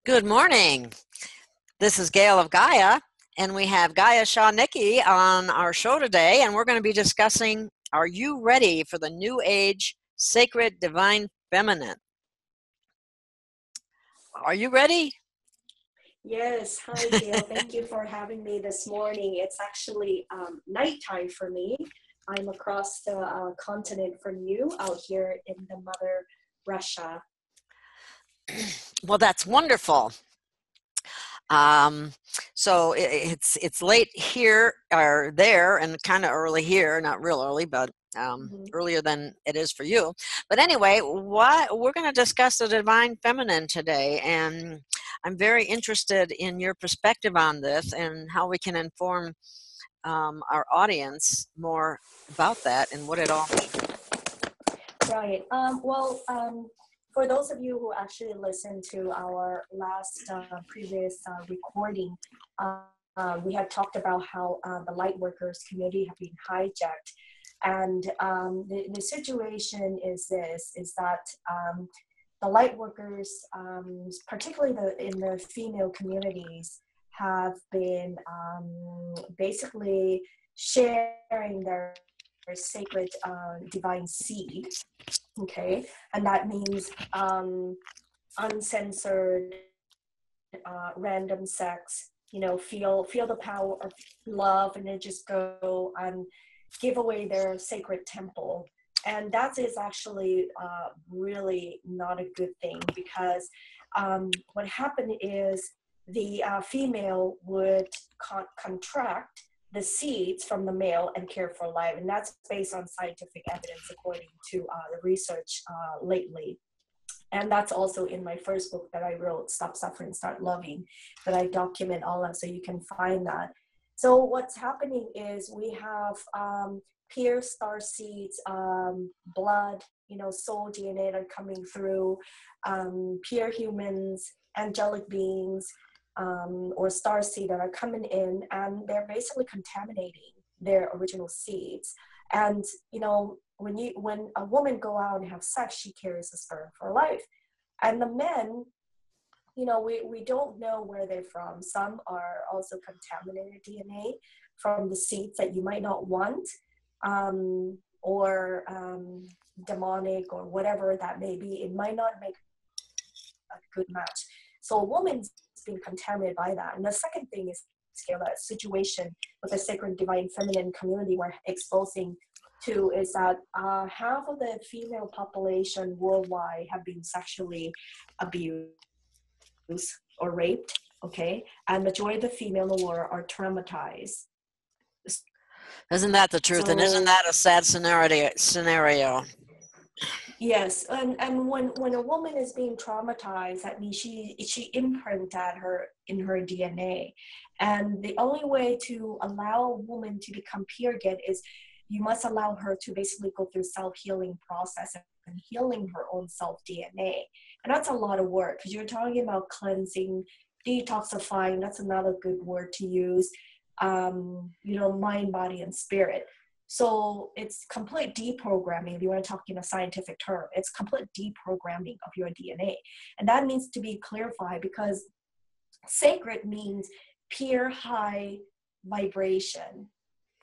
Good morning. This is Gail of Gaia, and we have Gaia Shaw-Nicky on our show today, and we're going to be discussing, are you ready for the New Age Sacred Divine Feminine? Are you ready? Yes. Hi, Gail. Thank you for having me this morning. It's actually nighttime for me. I'm across the continent from you out here in the mother Russia. Well, that's wonderful. So it's late here or there, and kind of early here. Not real early, but earlier than it is for you. But anyway, we're going to discuss the divine feminine today, and I'm very interested in your perspective on this and how we can inform our audience more about that and what it all means. Right. For those of you who actually listened to our last previous recording, we had talked about how the light workers community have been hijacked. And the situation is that the light workers, particularly in the female communities, have been basically sharing their sacred divine seed, okay? And that means uncensored, random sex, feel the power of love, and then just go and give away their sacred temple. And that is actually really not a good thing, because what happened is the female would contract the seeds from the male and care for life. And that's based on scientific evidence, according to the research lately. And that's also in my first book that I wrote, Stop Suffering, Start Loving, that I document all of, so you can find that. So what's happening is we have pure star seeds, blood, soul DNA that are coming through, pure humans, angelic beings, or star seed that are coming in, and they're basically contaminating their original seeds. And when a woman go out and have sex, she carries a sperm for life. And the men, we don't know where they're from. Some are also contaminated DNA from the seeds that you might not want, or demonic, or whatever that may be. It might not make a good match. So a woman's being contaminated by that. And the second thing is that situation with the sacred divine feminine community we're exposing to is that half of the female population worldwide have been sexually abused or raped, okay? And majority of the female in the world are traumatized. Isn't that the truth? And isn't that a sad scenario? Yes, and when a woman is being traumatized, that means she imprinted her in her DNA. And the only way to allow a woman to become pure again is you must allow her to basically go through self-healing process and healing her own self DNA. And that's a lot of work, because you're talking about cleansing, detoxifying. That's another good word to use. Mind, body, and spirit. So it's complete deprogramming. If you want to talk in a scientific term, it's complete deprogramming of your DNA. And that needs to be clarified, because sacred means pure high vibration.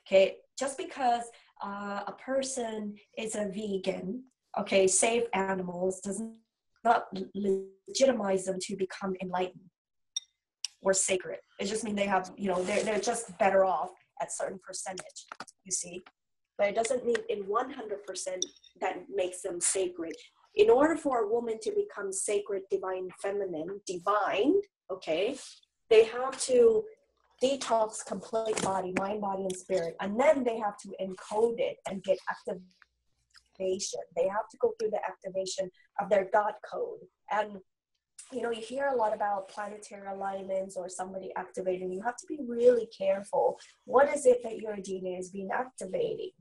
Okay, just because a person is a vegan, okay, save animals, does not legitimize them to become enlightened or sacred. It just means they have, they're just better off at certain percentage, you see. But it doesn't mean in 100% that makes them sacred. In order for a woman to become sacred, divine, feminine, divine, okay, they have to detox complete body, mind, body, and spirit. And then they have to encode it and get activation. They have to go through the activation of their God code. And you hear a lot about planetary alignments or somebody activating. You have to be really careful. What is it that your DNA is being activating?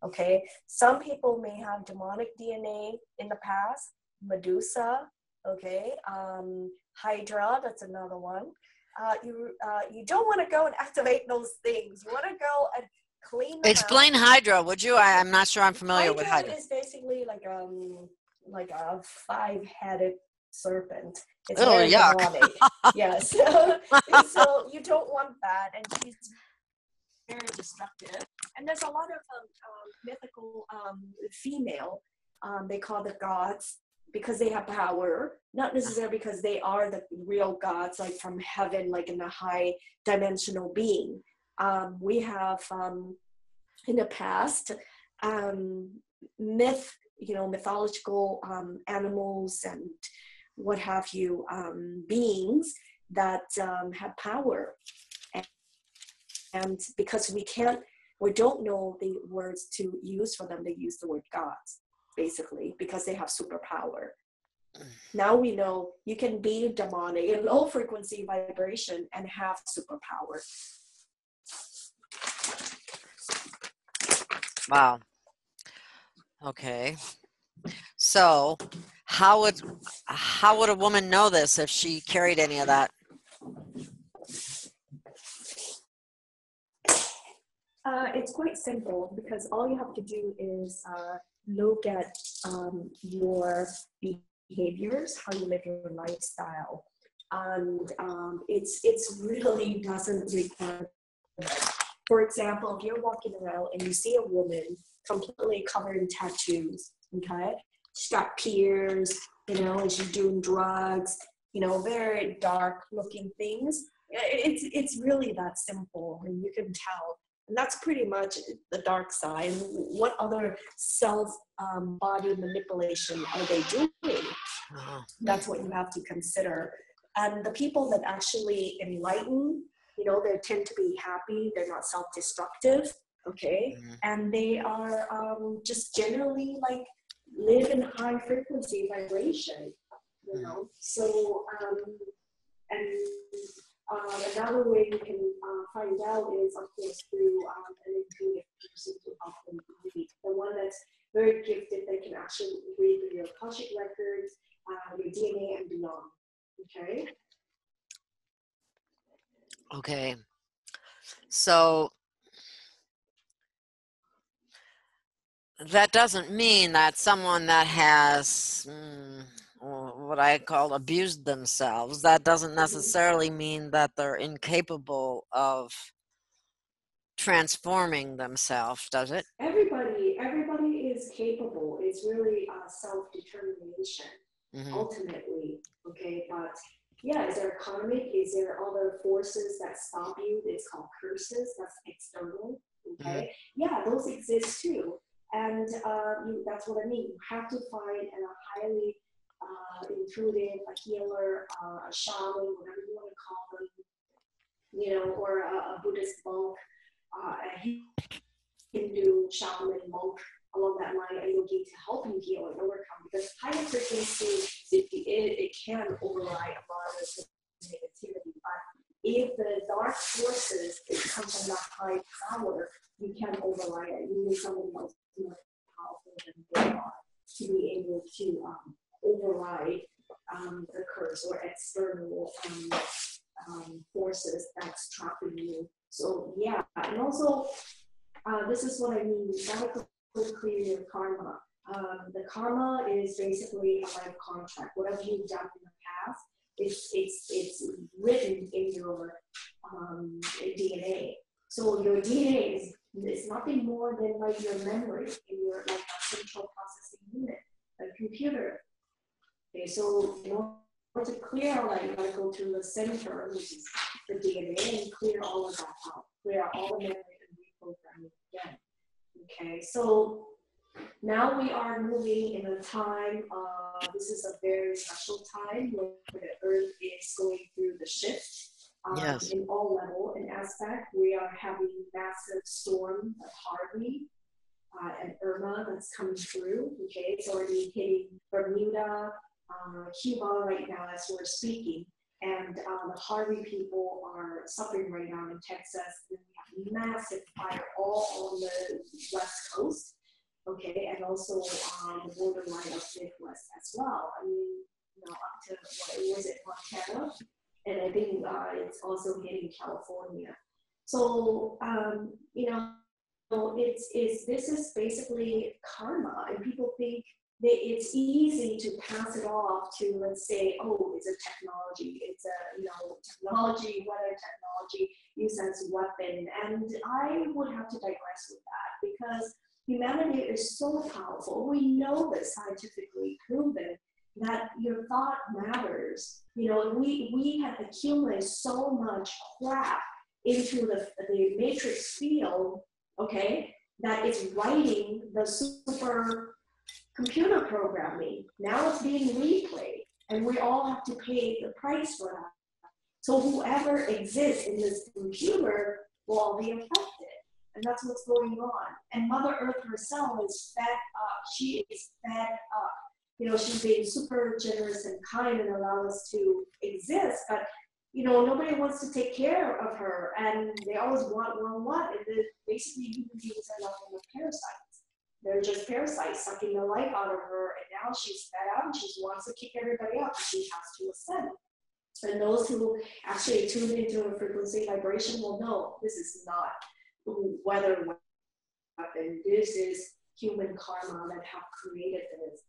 Okay, some people may have demonic DNA in the past, Medusa, okay, Hydra, that's another one. You don't want to go and activate those things. You want to go and clean them Explain out. Hydra, would you? I'm not sure I'm familiar with Hydra. Hydra is basically like a 5-headed serpent. It's Oh, very yuck. demonic. Yes. So you don't want that. And she's very destructive. And there's a lot of mythical female, they call the gods, because they have power, not necessarily because they are the real gods, like from heaven, like in a high dimensional being. We have in the past mythological animals and what have you, beings that have power. And because we don't know the words to use for them, they use the word gods, basically, because they have superpower. Now we know you can be demonic in low frequency vibration and have superpower. Wow. Okay. So how would a woman know this if she carried any of that? It's quite simple, because all you have to do is look at your behaviors, how you live your lifestyle, and it's really doesn't require. For example, if you're walking around and you see a woman completely covered in tattoos, okay, she's got peers, and she's doing drugs, very dark looking things. It's really that simple, and you can tell. And that's pretty much the dark side. What other self-body manipulation are they doing? That's what you have to consider. And the people that actually enlighten, they tend to be happy. They're not self-destructive, okay? And they are just generally like live in high frequency vibration, So, and another way you can find out is, of course, through an intuitive person to help them read. The one that's very gifted, they can actually read your Akashic records, your DNA, and beyond. Okay? Okay. So that doesn't mean that someone that has what I call abused themselves, that doesn't necessarily mean that they're incapable of transforming themselves, does it? Everybody is capable. It's really self-determination, ultimately. Okay, but yeah, is there karmic? Is there other forces that stop you? It's called curses. That's external. Okay, yeah, those exist too. And that's what I mean. You have to find a highly intuitive, a healer, a shaman, whatever you want to call them, or a Buddhist monk, a Hindu shaman, monk, along that line, a yogi, to help you heal and overcome. Because higher frequency, it can override a lot of negativity. But if the dark forces come from that high power, you can override it. You need somebody else more powerful than they are to be able to override the curse or external forces that's trapping you. So yeah, and also this is what I mean. You gotta clear your karma. The karma is basically a life contract. Whatever you've done in the past, it's written in your DNA. So your DNA is nothing more than like your memory in your like a central processing unit, a computer. Okay, so in order to clear all that, you gotta go to the center, which is the DNA, and clear all of that out. Clear all the memory and reprogram it again. Okay, so now we are moving in a time, this is a very special time where the Earth is going through the shift in all level and aspect. We are having massive storm of Harvey and Irma that's coming through. Okay, it's already hitting Bermuda, Cuba right now as we're speaking. And the Harvey people are suffering right now in Texas. And we have massive fire all on the West Coast, okay, and also on the borderline of Midwest as well. I mean, up to, what was it, Montana? And I think it's also hitting California. So, this is basically karma. And people think, it's easy to pass it off to, let's say, oh, it's a technology, it's a technology, weather technology used as a weapon. And I would have to digress with that, because humanity is so powerful. We know this, scientifically proven, that your thought matters. We have accumulated so much crap into the matrix field, okay, that it's writing the super computer programming. Now it's being replayed, and we all have to pay the price for that. So whoever exists in this computer will all be affected. And that's what's going on. And Mother Earth herself is fed up. She is fed up. She's being super generous and kind and allow us to exist, but nobody wants to take care of her, and they always want. And then basically human beings are nothing but parasites. They're just parasites sucking the life out of her, and now she's fed up and she wants to kick everybody out. She has to ascend. And those who actually tune into a frequency vibration will know this is not weather weapon. This is human karma that have created this.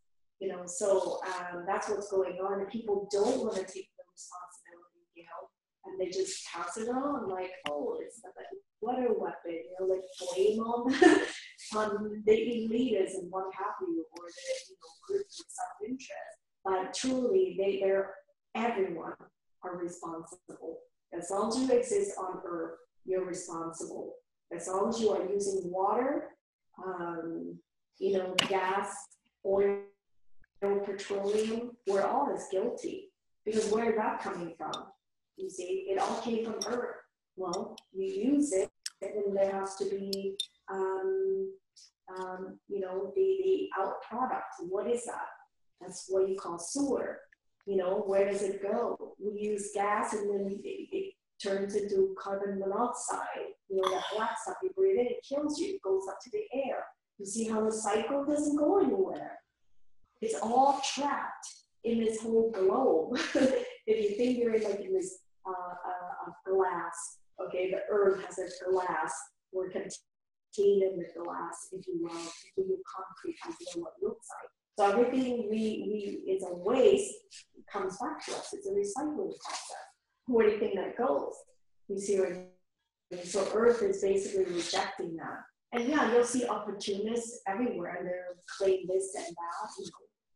So that's what's going on, and people don't want to take the responsibility, and they just pass it on like, oh, it's a weather weapon, like blame on the elites and what have you, or the groups with self-interest. But truly, they're everyone are responsible. As long as you exist on Earth, you're responsible. As long as you are using water, gas, oil, petroleum, we're all as guilty. Because where is that coming from? You see, it all came from Earth. Well, you use it, and there has to be, the out product. What is that? That's what you call sewer. Where does it go? We use gas, and then it turns into carbon monoxide. That black stuff you breathe in, it kills you. It goes up to the air. You see how the cycle doesn't go anywhere. It's all trapped in this whole globe. If you think you're in this glass, okay, the Earth has a glass. We're contained in the glass, if you will, to give you concrete idea what it looks like. So everything we is a waste comes back to us. It's a recycling process. Or anything that goes, you see what I mean? So Earth is basically rejecting that. And yeah, you'll see opportunists everywhere, and they're claim this and that,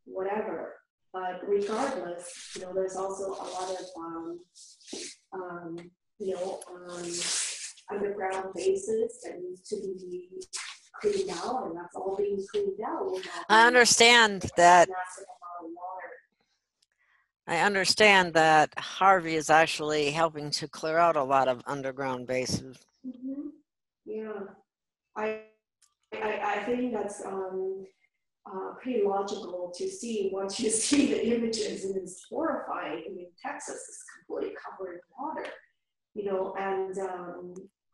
whatever. But regardless, there's also a lot of, underground bases that need to be cleaned out, and that's all being cleaned out. I understand that. I understand that Harvey is actually helping to clear out a lot of underground bases. Mm-hmm. Yeah, I think that's pretty logical to see once you see the images, and it's horrifying. I mean, Texas is completely covered in water, and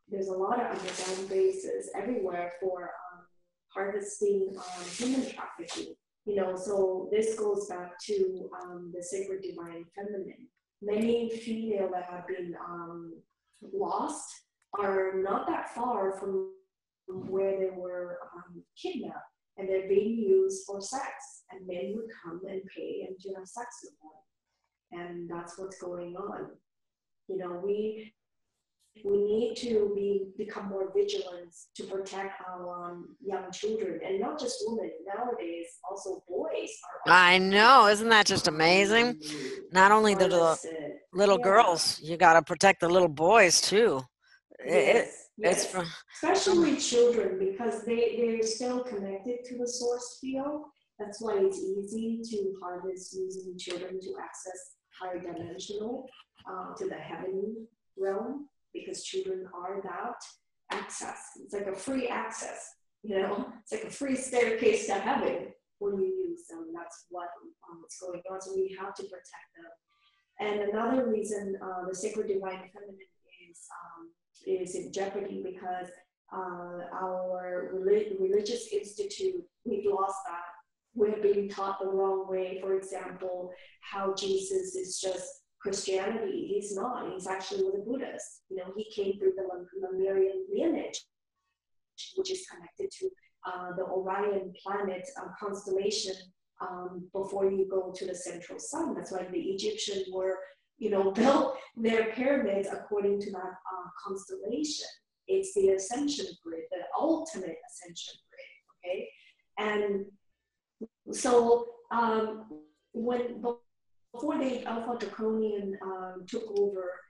there's a lot of underground bases everywhere for harvesting human trafficking. So this goes back to the sacred divine feminine. Many female that have been lost are not that far from where they were kidnapped, and they're being used for sex, and men would come and pay and to have sex with them. And that's what's going on. We need to become more vigilant to protect our young children, and not just women. Nowadays, also boys are. I know, isn't that just amazing? Not only the little girls, you got to protect the little boys too. Yes. Especially children, because they're still connected to the source field. That's why it's easy to harvest using children to access higher dimensional, to the heavenly realm, because children are that access. It's like a free access, it's like a free staircase to heaven when you use them. That's what's going on. So we have to protect them. And another reason the sacred divine feminine is in jeopardy, because our religious institute, we've lost that. We're being taught the wrong way. For example, how Jesus is just Christianity. He's not. He's actually was a Buddhist. He came through the Lemurian lineage, which is connected to the Orion planet constellation before you go to the central sun. That's why the Egyptians were, built their pyramids according to that constellation. It's the ascension grid, the ultimate ascension grid, okay? And so when before the Alpha Draconian took over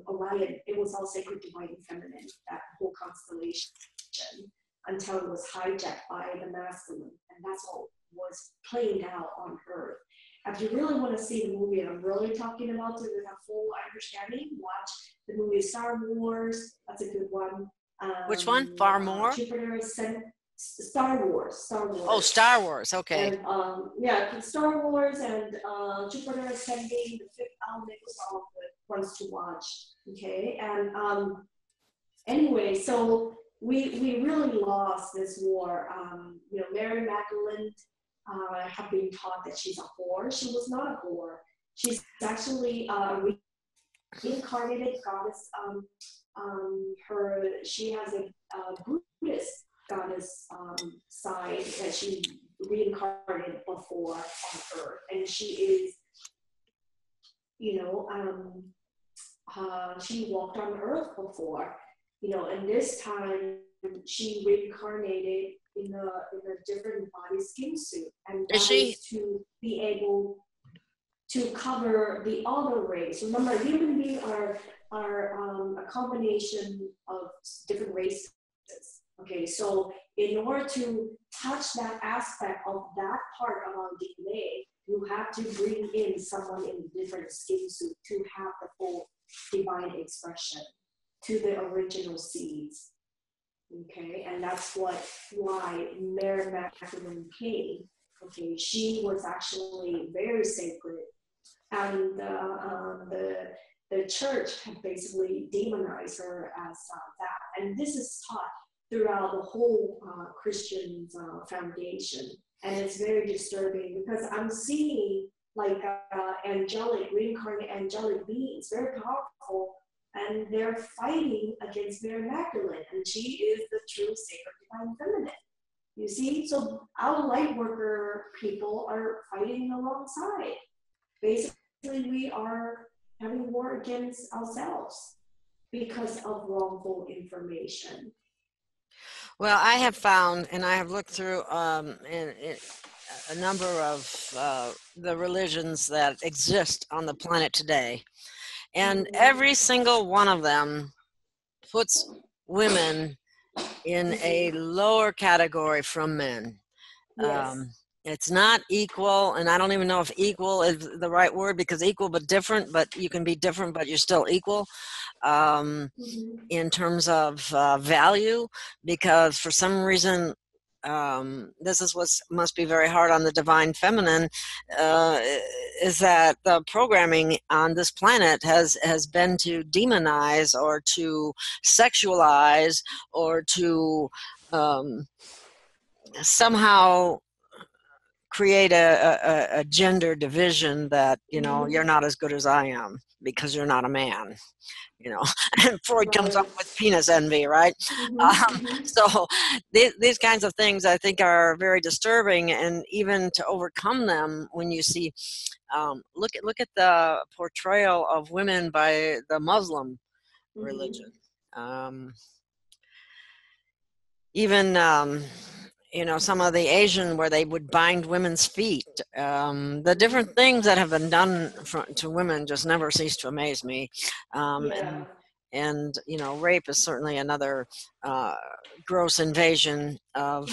Orion, it was all sacred divine feminine, that whole constellation, until it was hijacked by the masculine, and that's what was playing out on Earth. If you really want to see the movie I'm really talking about to have full understanding, watch the movie Star Wars. That's a good one. Which one? Far More? Jupiter Ascending. Star Wars. Oh, Star Wars. Okay. And yeah, Star Wars and Jupiter Ascending, the fifth element was all good ones to watch. Okay, and anyway, so we really lost this war. Mary Magdalene have been taught that she's a whore. She was not a whore. She's actually a reincarnated goddess. She has a Buddhist goddess side that she reincarnated before on Earth, and she is, she walked on Earth before, and this time she reincarnated in a different body skin suit, and that is to be able to cover the other race. Remember, human beings are a combination of different races. Okay, so in order to touch that aspect of that part of our DNA, you have to bring in someone in a different skin suit to have the full divine expression to the original seeds. Okay, and that's why Mary Magdalene came. Okay, she was actually very sacred, and the church had basically demonized her as that, and this is taught throughout the whole Christian foundation, and it's very disturbing because I'm seeing like reincarnated angelic beings, very powerful. And they're fighting against Mary Magdalene, and she is the true sacred divine feminine. You see, so our light worker people are fighting the wrong side. Basically, we are having war against ourselves because of wrongful information. Well, I have found, and I have looked through a number of the religions that exist on the planet today. And every single one of them puts women in a lower category from men. Yes. It's not equal, and I don't even know if equal is the right word, because equal but different, but you can be different, but you're still equal in terms of value, because for some reason, this is what must be very hard on the divine feminine, is that the programming on this planet has been to demonize or to sexualize or to somehow create a gender division that, you're not as good as I am because you're not a man. And Freud comes up with penis envy, right? So these kinds of things I think are very disturbing, and even to overcome them, when you see, look at the portrayal of women by the Muslim religion, even some of the Asian, where they would bind women's feet. The different things that have been done to women just never cease to amaze me. And rape is certainly another gross invasion of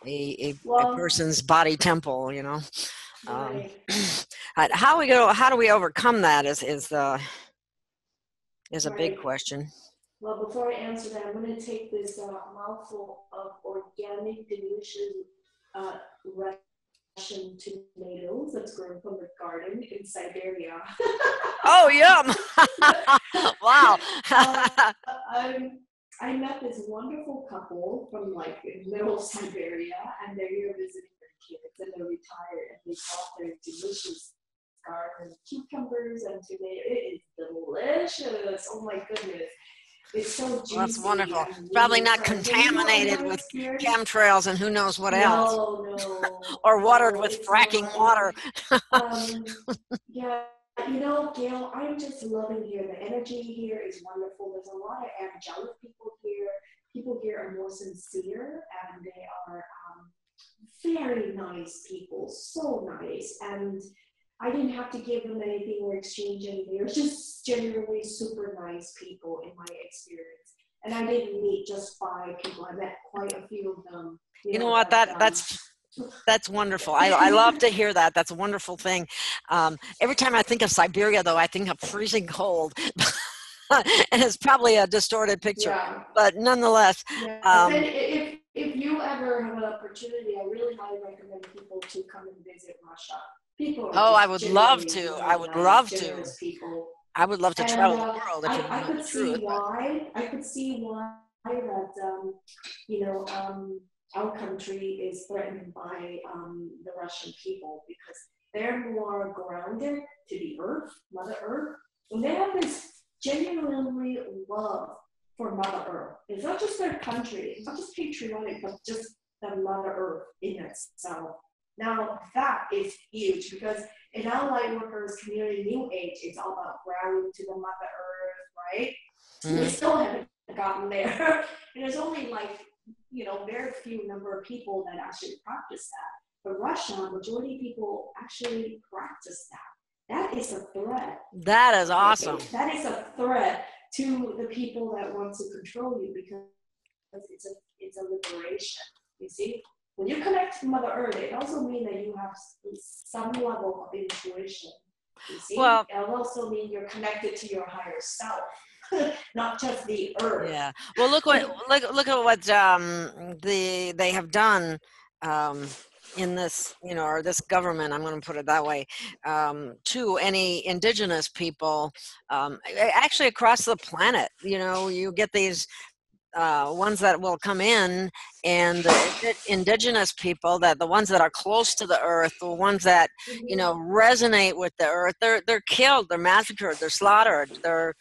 a person's body temple. How do we overcome that is a big question. Well, before I answer that, I'm going to take this mouthful of organic, delicious Russian tomatoes that's grown from the garden in Siberia. Oh, yum! Wow. I met this wonderful couple from middle of Siberia, and they're here visiting their kids, and they're retired, and they bought their delicious garden cucumbers and tomatoes. It is delicious. Oh my goodness. It's so Well, that's juicy wonderful. and Probably really not exciting. But you know, in contaminated my with experience, chemtrails and who knows what else, no, no, or watered no, with it's fracking not. water. Um, yeah, you know, Gail, I'm just loving here. The energy here is wonderful. There's a lot of angelic people here. People here are more sincere and they are very nice people, so nice. And I didn't have to give them anything or exchange anything. They're just generally super nice people in my experience. And I didn't meet just 5 people. I met quite a few of them. You You know know what? that. That's wonderful. I love to hear that. That's a wonderful thing. Every time I think of Siberia, though, I think of freezing cold, and it's probably a distorted picture. Yeah. But nonetheless, Yes, and if you ever have an opportunity, I really highly recommend people to come and visit Russia. People are oh, I just would love generally to. I really would nice, love to. generous people. I would love to And travel the world if you want I to know could the truth. see But why. I could see why that you know our country is threatened by the Russian people because they're more grounded to the earth, Mother Earth, and they have this genuinely love for Mother Earth. It's not just their country, it's not just patriotic, but just the Mother Earth in itself. Now that is huge because in our light workers community new age, it's all about grounding to the Mother Earth, right? We still haven't gotten there. And there's only like, you know, very few number of people that actually practice that. But Russia, majority of people actually practice that. That is a threat. that is awesome. That is a threat to the people that want to control you because it's a liberation. You see, when you connect to Mother Earth, it also means that you have some level of intuition. You see, Well, it'll also mean you're connected to your higher self, not just the earth. yeah. Well, look at what they have done um, in this, you know, or this government. I'm going to put it that way, to any indigenous people, actually across the planet. You know, you get these ones that will come in, and the indigenous people, that the ones that are close to the earth, the ones that, you know, resonate with the earth, they're killed, they're massacred, they're slaughtered, they're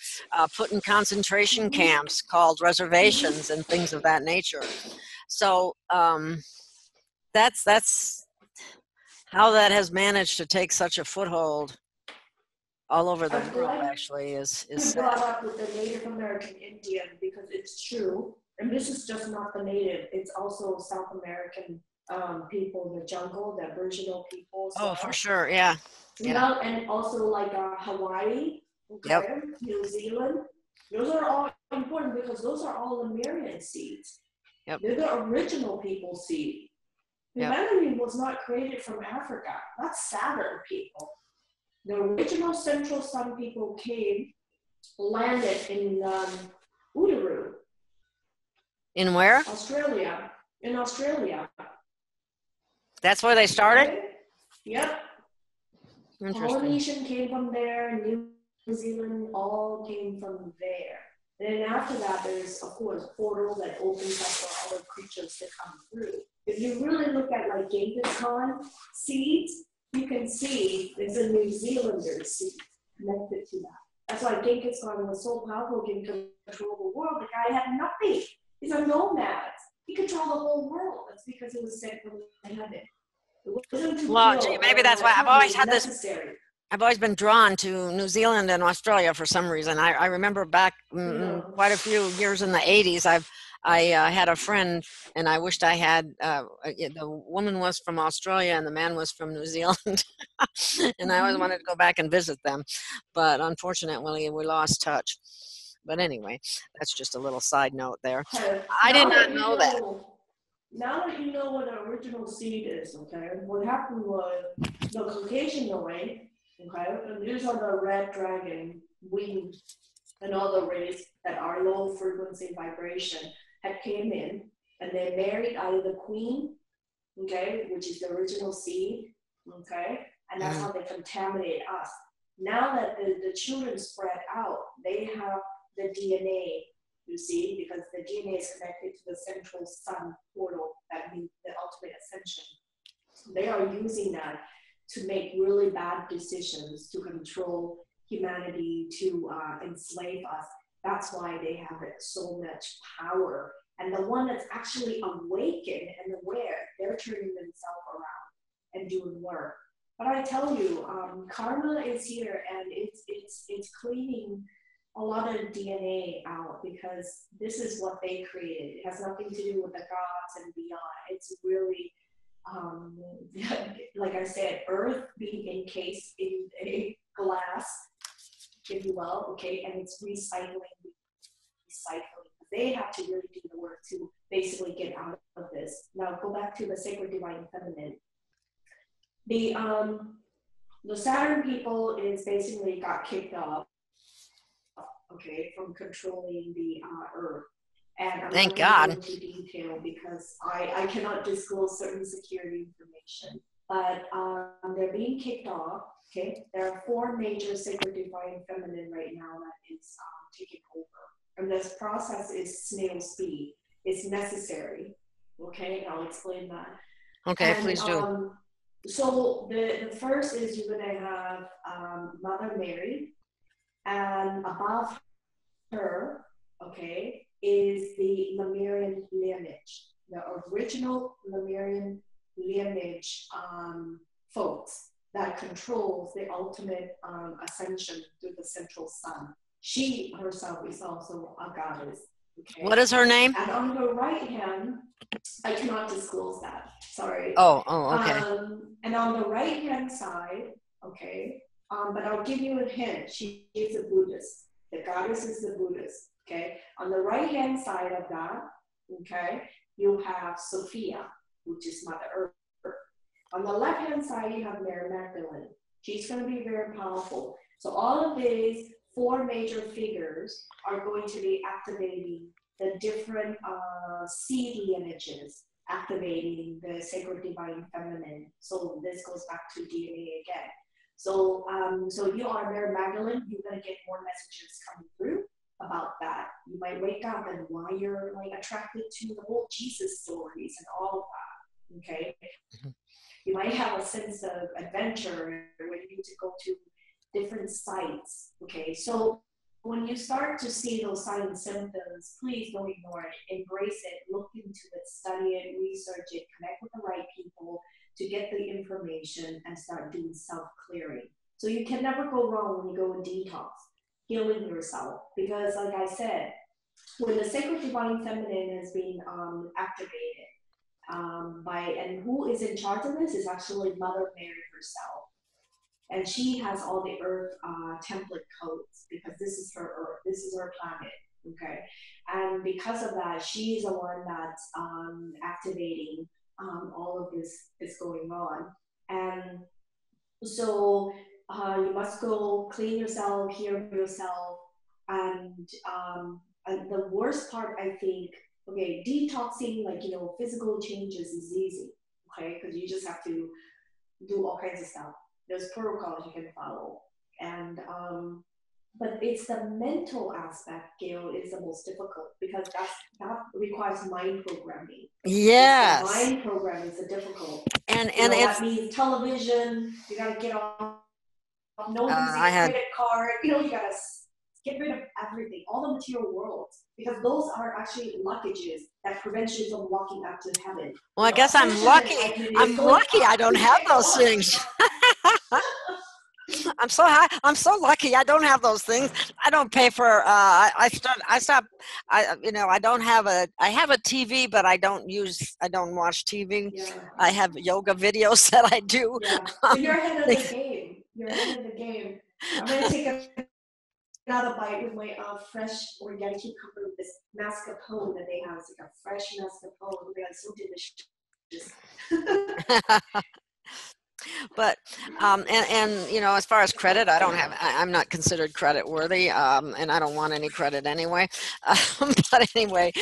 put in concentration camps called reservations and things of that nature. So that's how that has managed to take such a foothold all over the I'm world. glad Actually, is you sad. brought up with the Native American Indian because it's true. And this is just not the native, it's also South American people, the jungle, the Aboriginal people as Oh, for well. sure. Yeah. Yeah. Well, and also like Hawaii, Yep. okay, New Zealand. Those are all important because those are all Lemurian seeds. Yep. They're the original people seed. Yep. Humanity was not created from Africa. That's Saturn people. The original Central Sun people came, landed in Uluru. In where? Australia. In Australia. That's where they started? Okay? Yep. Interesting. Polynesian came from there, New Zealand all came from there. And then after that, there's, of course, a portal that opens up for other creatures to come through. If you really look at like Genghis Khan seeds, you can see there's a New Zealander seed connected to that. That's why Genghis Khan was so powerful, he can control the world. The guy had nothing. He's a nomad. He controlled the whole world. That's because he was sent from heaven. Well, gee, maybe that's why I've always had this. Necessary. I've always been drawn to New Zealand and Australia for some reason. I remember back quite a few years in the 80s, I had a friend, and I wished I had, the woman was from Australia and the man was from New Zealand. And I always wanted to go back and visit them. But unfortunately, we lost touch. But anyway, that's just a little side note there. I did not know that. Now that you know what the original seed is, okay, what happened was the Caucasian race, okay, and these are the red dragon, wing, and all the rays that are low frequency vibration had came in, and they married either the queen, okay, which is the original seed, okay, and that's how they contaminate us. Now that the children spread out, they have the DNA, you see, because the DNA is connected to the central sun portal, that means the ultimate ascension. They are using that to make really bad decisions to control humanity, to enslave us. That's why they have so much power. And the one that's actually awakened and aware, they're turning themselves around and doing work. But I tell you, karma is here, and it's cleaning a lot of DNA out, because this is what they created. It has nothing to do with the gods and beyond. It's really, um, like I said, Earth being encased in a glass, if you will, okay, and it's recycling. They have to really do the work to basically get out of this. Now go back to the sacred divine feminine. The Saturn people is basically got kicked off, okay, from controlling the Earth. And I'm Thank not going to go God. into detail because I cannot disclose certain security information. But they're being kicked off. Okay, there are 4 major sacred divine feminine right now that is taking over, and this process is snail speed. It's necessary. Okay, I'll explain that. Okay, And please do. so the first is you're going to have Mother Mary, and above her, okay, is the Lemurian lineage, the original Lemurian lineage folks that controls the ultimate ascension to the central sun. She herself is also a goddess. Okay? What is her name? And on her right hand, I cannot disclose that. Sorry. Oh, okay. And on the right hand side, okay, but I'll give you a hint. She is a Buddhist. The goddess is the Buddhist. Okay. On the right hand side of that, okay, you have Sophia, which is Mother Earth. On the left hand side, you have Mary Magdalene. She's going to be very powerful. So all of these 4 major figures are going to be activating the different seed lineages, activating the sacred divine feminine. So this goes back to DNA again. So so you are Mary Magdalene, you're going to get more messages coming through about that. You might wake up and why you're like attracted to the whole Jesus stories and all of that. Okay. You might have a sense of adventure where you need to go to different sites. Okay. So when you start to see those signs and symptoms, please don't ignore it. Embrace it, look into it, study it, research it, connect with the right people to get the information and start doing self-clearing. So you can never go wrong when you go in detox, healing yourself. Because like I said, when the sacred divine feminine has been activated and who is in charge of this is actually Mother Mary herself. And she has all the Earth template codes because this is her Earth, this is her planet, okay? And because of that, she's the one that's activating all of this is going on. And so you must go clean yourself, heal yourself, and the worst part, I think, okay, detoxing, like, you know, physical changes is easy, okay? Because you just have to do all kinds of stuff. There's protocols you can follow. And, but it's the mental aspect, Gail, is the most difficult because that requires mind programming. Yes. The mind programming is the difficult. And that means television, you gotta get off, no using a credit card, you know, you gotta get rid of everything, all the material worlds, because those are actually blockages that prevent you from walking up to heaven. Well, I guess I'm lucky. I'm lucky I don't have those things. I'm so high. I'm so lucky. I don't have those things. I don't pay for. I stopped. I don't have a. I have a TV, but I don't watch TV. Yeah. I have yoga videos that I do. Yeah. So you're ahead of the game. You're ahead of the game. I'm gonna take another bite with my fresh organic cucumber with this mascarpone that they have. It's like a fresh mascarpone. They got so delicious. But and you know, as far as credit, I'm not considered credit worthy, and I don't want any credit anyway. But anyway,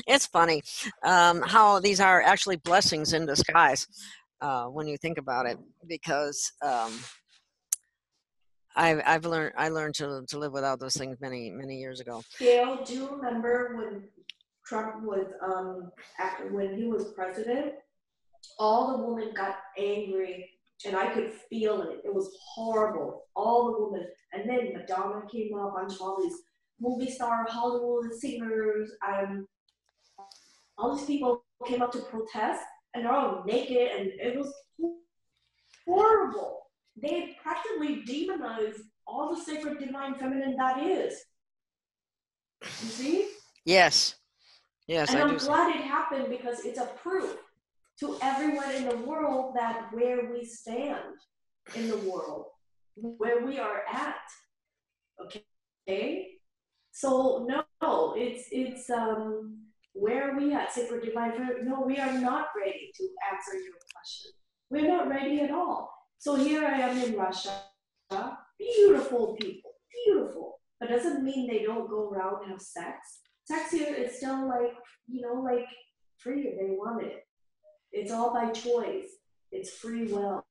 it's funny how these are actually blessings in disguise when you think about it, because I learned to live without those things many years ago. Gail, do you remember when Trump was when he was president? All the women got angry, and I could feel it. It was horrible. All the women, and then Madonna came up, a bunch of all these movie star, Hollywood singers, all these people came up to protest, and they're all naked, and it was horrible. They practically demonized all the sacred divine feminine that is. You see? Yes. Yes, and I I'm do see. glad it happened, because it's a proof to everyone in the world that where we stand in the world, where we are at. Okay? So no, it's where are we at, sacred divine feminine? No, we are not ready to answer your question. We're not ready at all. So here I am in Russia. Beautiful people, beautiful. But doesn't mean they don't go around and have sex. Sex here is still like, like free if they want it. It's all by choice. It's free will.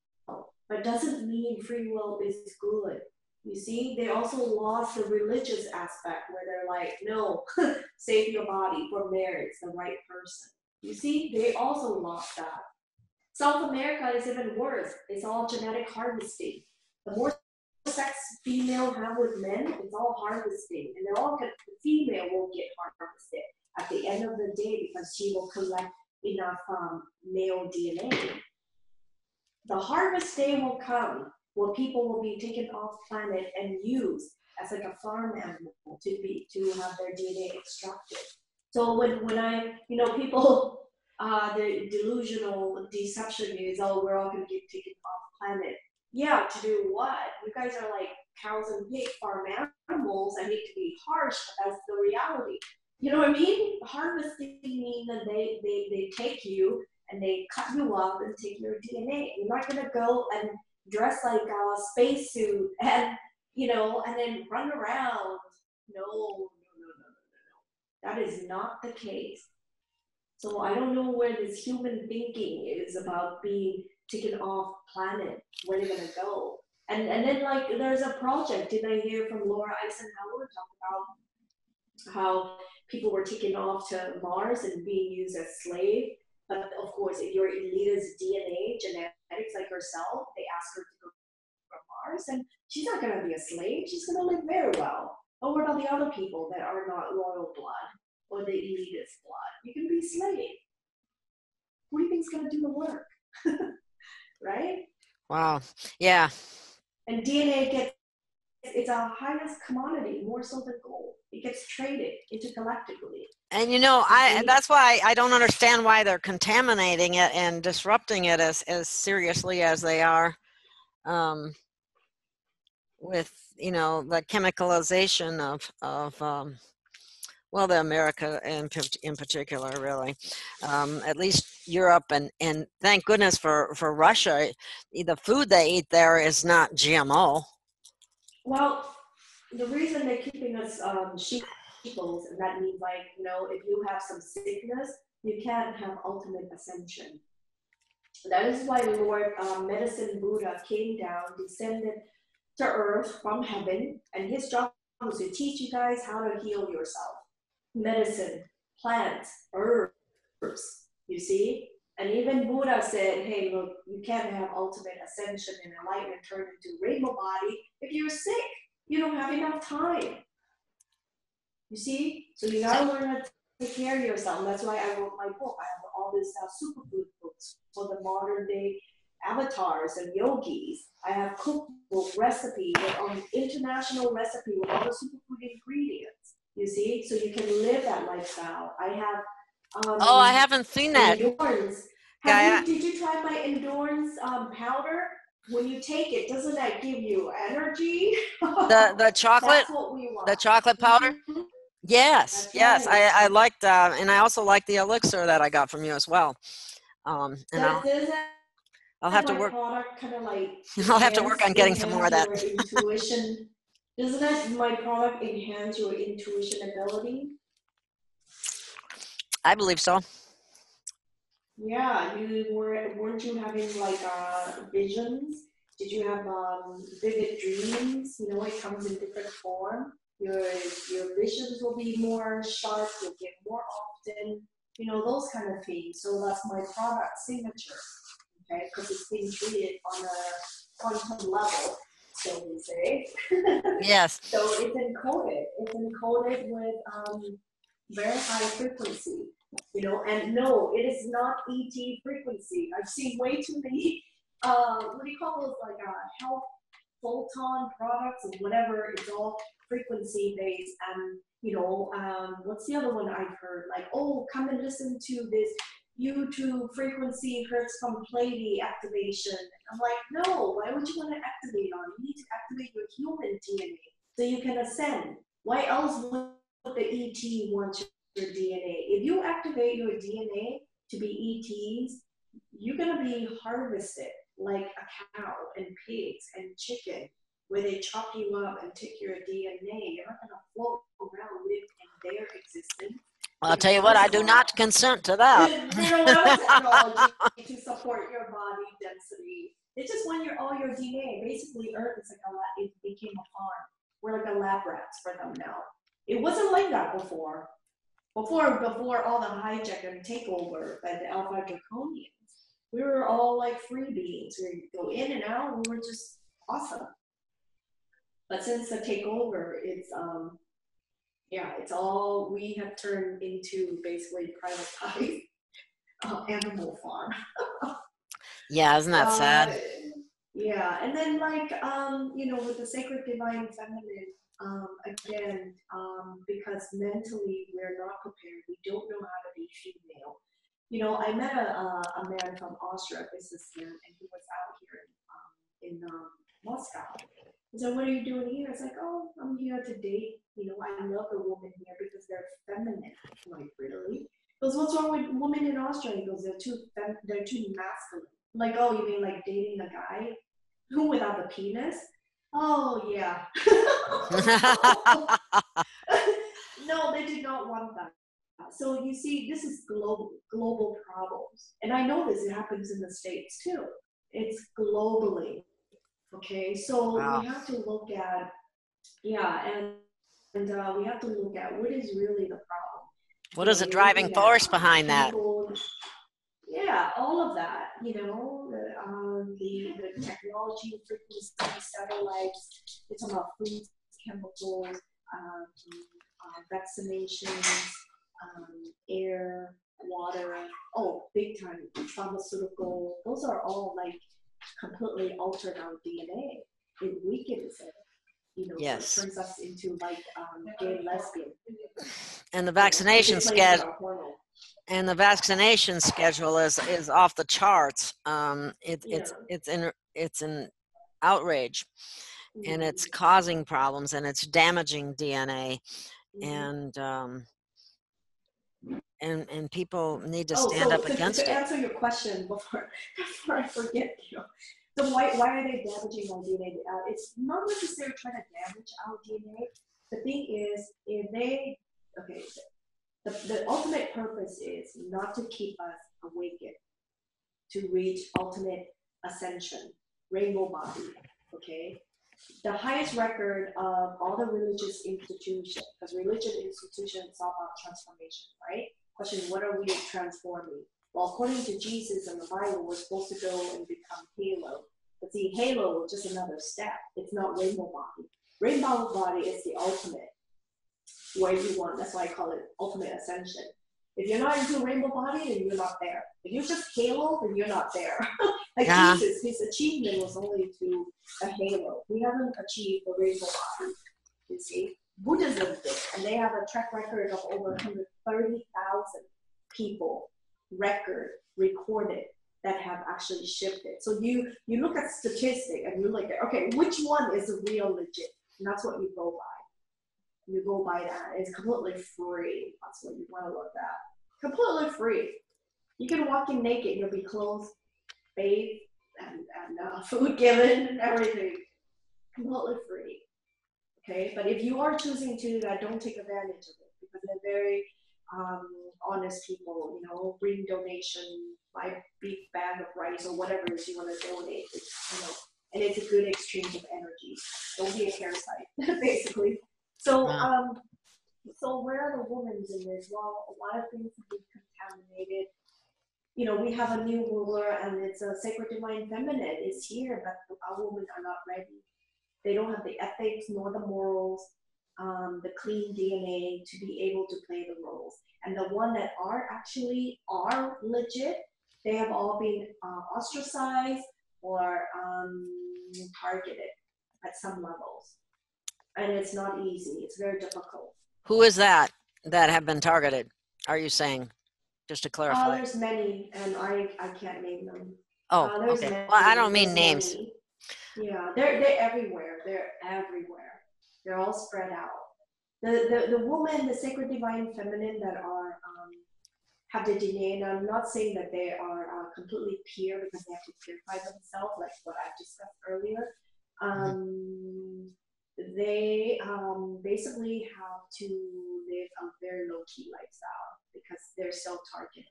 But doesn't mean free will is good. You see, they also lost the religious aspect where they're like, no, save your body for marriage, the right person. You see, they also lost that. South America is even worse. It's all genetic harvesting. The more sex female have with men, it's all harvesting. And the female will get harvested at the end of the day, because she will collect enough male DNA. The harvest day will come where people will be taken off planet and used as like a farm animal to have their DNA extracted. So when I, people, the delusional deception is, oh, we're all going to get taken off planet. Yeah, to do what? You guys are like cows and pig farm animals. I hate to be harsh, but that's the reality. You know what I mean? Harvesting means that they take you and they cut you up and take your DNA. You're not going to go and dress like a spacesuit and, and then run around. No. That is not the case. So I don't know where this human thinking is about being taken off planet, where they're going to go. And then, like, there's a project, did I hear from Laura Eisenhower talk about how people were taken off to Mars and being used as slave. But of course, if you're Elita's DNA, genetics like herself, they ask her to go to Mars, and she's not going to be a slave. She's going to live very well. But what about the other people that are not royal blood or the elitist blood? You can be a slave. Who do you think is going to do the work? Right? Wow. Yeah. And DNA it's a highest commodity, more so than gold. It gets traded intergalactically. And that's why I don't understand why they're contaminating it and disrupting it as seriously as they are, with the chemicalization of the America in particular, really. At least Europe and thank goodness for Russia, the food they eat there is not GMO. Well, the reason they're keeping us sheeples, and that means, like, if you have some sickness, you can't have ultimate ascension. That is why Lord Medicine Buddha came down, descended to earth from heaven, and his job was to teach you guys how to heal yourself. Medicine, plants, herbs, you see? And even Buddha said, hey, look, you can't have ultimate ascension and enlightenment turn into rainbow body if you're sick. You don't have enough time. You see? So you gotta learn how to take care of yourself. And that's why I wrote my book. I have all these superfood books for the modern day avatars and yogis. I have cookbook recipe on international recipe with all the superfood ingredients. You see? So you can live that lifestyle. I have I haven't seen that. Endurance. Did you try my endurance powder? When you take it, doesn't that give you energy? The chocolate. That's what we want. The chocolate powder. Mm-hmm. Yes, that's yes. Right. I liked, and I also like the elixir that I got from you as well. And I'll have to work. Product kind of like I'll have to work on getting some more of that. Intuition. Doesn't that my product enhance your intuition ability? I believe so. Yeah, weren't you having like visions? Did you have vivid dreams? It comes in different form. Your visions will be more sharp. You'll get more often. Those kind of things. So that's my product signature. Okay, because it's being treated on a quantum level. so we say. Yes. So it's encoded. It's encoded with very high frequency, and no, it is not ET frequency. I've seen way too many, what do you call those, like health photon products or whatever. It's all frequency based. And, what's the other one I've heard? Like, oh, come and listen to this YouTube frequency hertz from Pleiade activation. I'm like, no, why would you want to activate on? You need to activate your human DNA so you can ascend. Why else would the ET want your DNA? If you activate your DNA to be ETs, you're going to be harvested like a cow and pigs and chicken, where they chop you up and take your DNA. You're not going to float around live in their existence. I'll tell you what, I do not consent to that. They don't want technology to support your body density. It's just when all your DNA, basically Earth is like it became a farm. We're like a lab rats for them now. It wasn't like that before. Before all the hijack and takeover by the Alpha Draconians, we were all like free beings. We go in and out. We were just awesome. But since the takeover, it's all, we have turned into basically privatized animal farm. Yeah, isn't that sad? Yeah, and then like with the sacred divine feminine, again, because mentally we're not prepared. We don't know how to be female. I met a man from Austria, a businessman, and he was out here in Moscow. He said, "What are you doing here?" I was like, "Oh, I'm here to date. I love the women here because they're feminine." I'm like, really? He goes, "What's wrong with women in Austria?" He goes, they're too masculine." I'm like, "Oh, you mean like dating a guy who without the penis?" Oh yeah. No, they do not want that. So you see, this is global problems, and I know this. It happens in the States too. It's globally. Okay, so Wow. we have to look at, and we have to look at what is really the problem. What is the driving force behind that? Yeah, all of that, the technology, frequency, satellites, it's about foods, chemicals, vaccinations, air, water, big time, pharmaceutical, those are all like completely altered our DNA. It weakens it. Yes. So it turns us into like gay lesbian. And the vaccination schedule. And the vaccination schedule is off the charts. It's an outrage, and it's causing problems, and it's damaging DNA, and people need to stand up against it. To answer your question before I forget, so why are they damaging our DNA? It's not necessarily trying to damage our DNA. The thing is, the ultimate purpose is not to keep us awakened, to reach ultimate ascension, rainbow body, okay? The highest record of all the religious institutions, because religious institutions is all about transformation, right? Question, what are we transforming? Well, according to Jesus and the Bible, we're supposed to go and become Halo. But see, Halo is just another step. It's not rainbow body. Rainbow body is the ultimate, where you want. That's why I call it ultimate ascension. If you're not into rainbow body, then you're not there. If you're just Halo, then you're not there. Like Jesus, his achievement was only to a halo. He hasn't achieved the rainbow body. You see, Buddhism did, and they have a track record of over 130,000 people recorded that have actually shifted. So you look at statistic and you look at, okay, which one is real legit? And that's what you go by. You go by that. It's completely free. That's what you want to look at. Completely free. You can walk in naked. You'll be clothed, bathed, and food given and everything. Completely free. Okay, but if you are choosing to do that, don't take advantage of it, because they're very honest people. Bring donation, buy a big bag of rice or whatever it is you want to donate. And it's a good exchange of energy. Don't be a parasite, basically. So, so where are the women in this? Well, a lot of things have been contaminated. We have a new ruler, and it's a sacred divine feminine is here, but our women are not ready. They don't have the ethics nor the morals, the clean DNA to be able to play the roles. And the one that are legit, they have all been ostracized or targeted at some levels. And it's not easy. It's very difficult. Who is that have been targeted, are you saying? Just to clarify. There's many, and I can't name them. Oh, there's okay. many, Well, I don't mean names. Many. Yeah, they're everywhere. They're everywhere. They're all spread out. The woman, the sacred divine feminine that are have the DNA, and I'm not saying that they are completely pure because they have to purify themselves, like what I discussed earlier. They basically have to live a very low-key lifestyle because they're so targeted.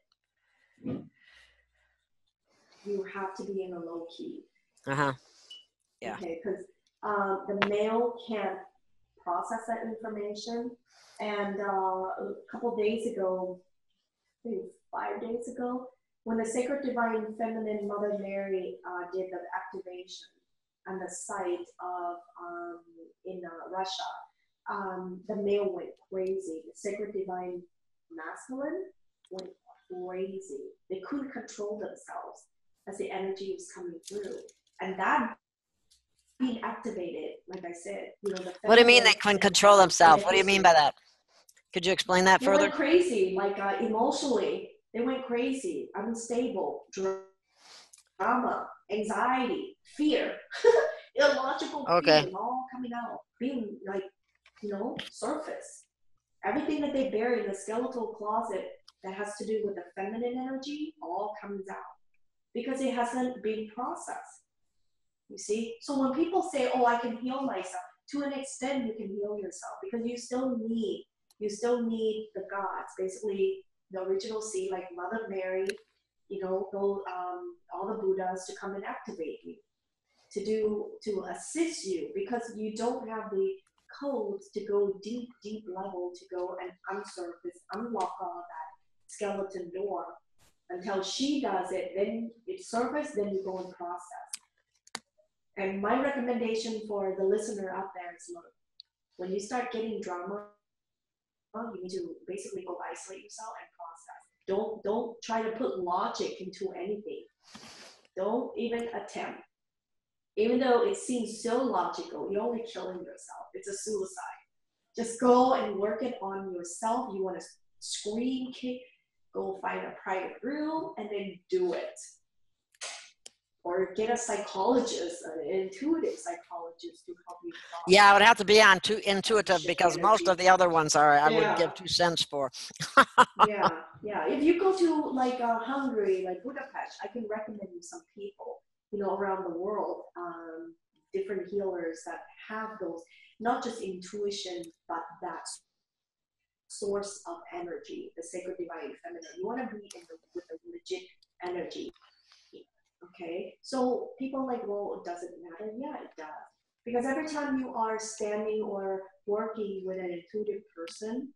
You have to be in a low-key. Yeah. Okay, because the male can't process that information. And a couple days ago, I think 5 days ago, when the Sacred Divine Feminine Mother Mary did the activation on the site of in Russia, the male went crazy. The Sacred Divine Masculine went crazy. They couldn't control themselves as the energy was coming through, and that being activated, like I said, What do you mean they couldn't control themselves? What do you mean by that? Could you explain that further? They went crazy, like emotionally. They went crazy, unstable, drama, anxiety, fear, illogical feelings all coming out, being like, surface. Everything that they bury in the skeletal closet that has to do with the feminine energy all comes out because it hasn't been processed. You see? So when people say, oh, I can heal myself, to an extent you can heal yourself because you still need the gods, basically the original seed, like Mother Mary, all the Buddhas to come and activate you, to assist you, because you don't have the codes to go deep level, to go and unlock all that skeleton door until she does it. Then it surfaces, then you go and process. And my recommendation for the listener out there is, look, when you start getting drama, you need to basically go isolate yourself and process. Don't try to put logic into anything. Don't even attempt. Even though it seems so logical, you're only killing yourself. It's a suicide. Just go and work it on yourself. You want to scream, kick, go find a private room and then do it. Or get a psychologist, an intuitive psychologist to help you. Yeah, I would have to be on intuitive because most of the other ones I would give 2 cents for. Yeah. If you go to like Hungary, like Budapest, I can recommend you some people, around the world, different healers that have those, not just intuition, but that source of energy, the sacred divine feminine. You want to be with the legit energy. Okay, so people like, well, does it matter? Yeah, it does. Because every time you are standing or working with an intuitive person,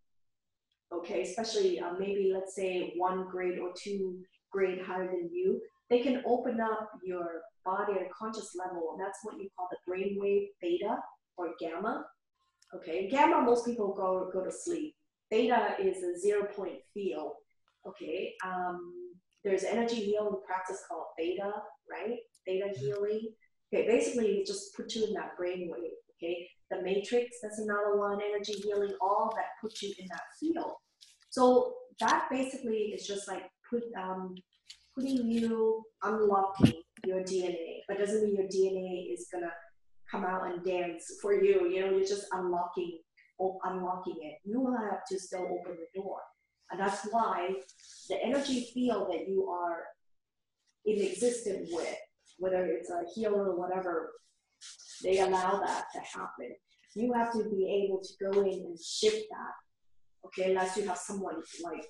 okay, especially maybe let's say 1 grade or 2 grade higher than you, they can open up your body at a conscious level, and that's what you call the brainwave beta or gamma. Okay, gamma, most people go to sleep. Beta is a 0-point field. Okay, there's energy healing practice called theta, right? Theta healing. Okay, basically it just puts you in that brainwave. Okay, the matrix, that's another one. Energy healing, all that puts you in that field. So that basically is just like putting you, unlocking your DNA, but doesn't mean your DNA is gonna come out and dance for you. You're just unlocking it. You will have to still open the door. And that's why the energy field that you are in existence with, whether it's a healer or whatever, they allow that to happen. You have to be able to go in and shift that, okay, unless you have someone like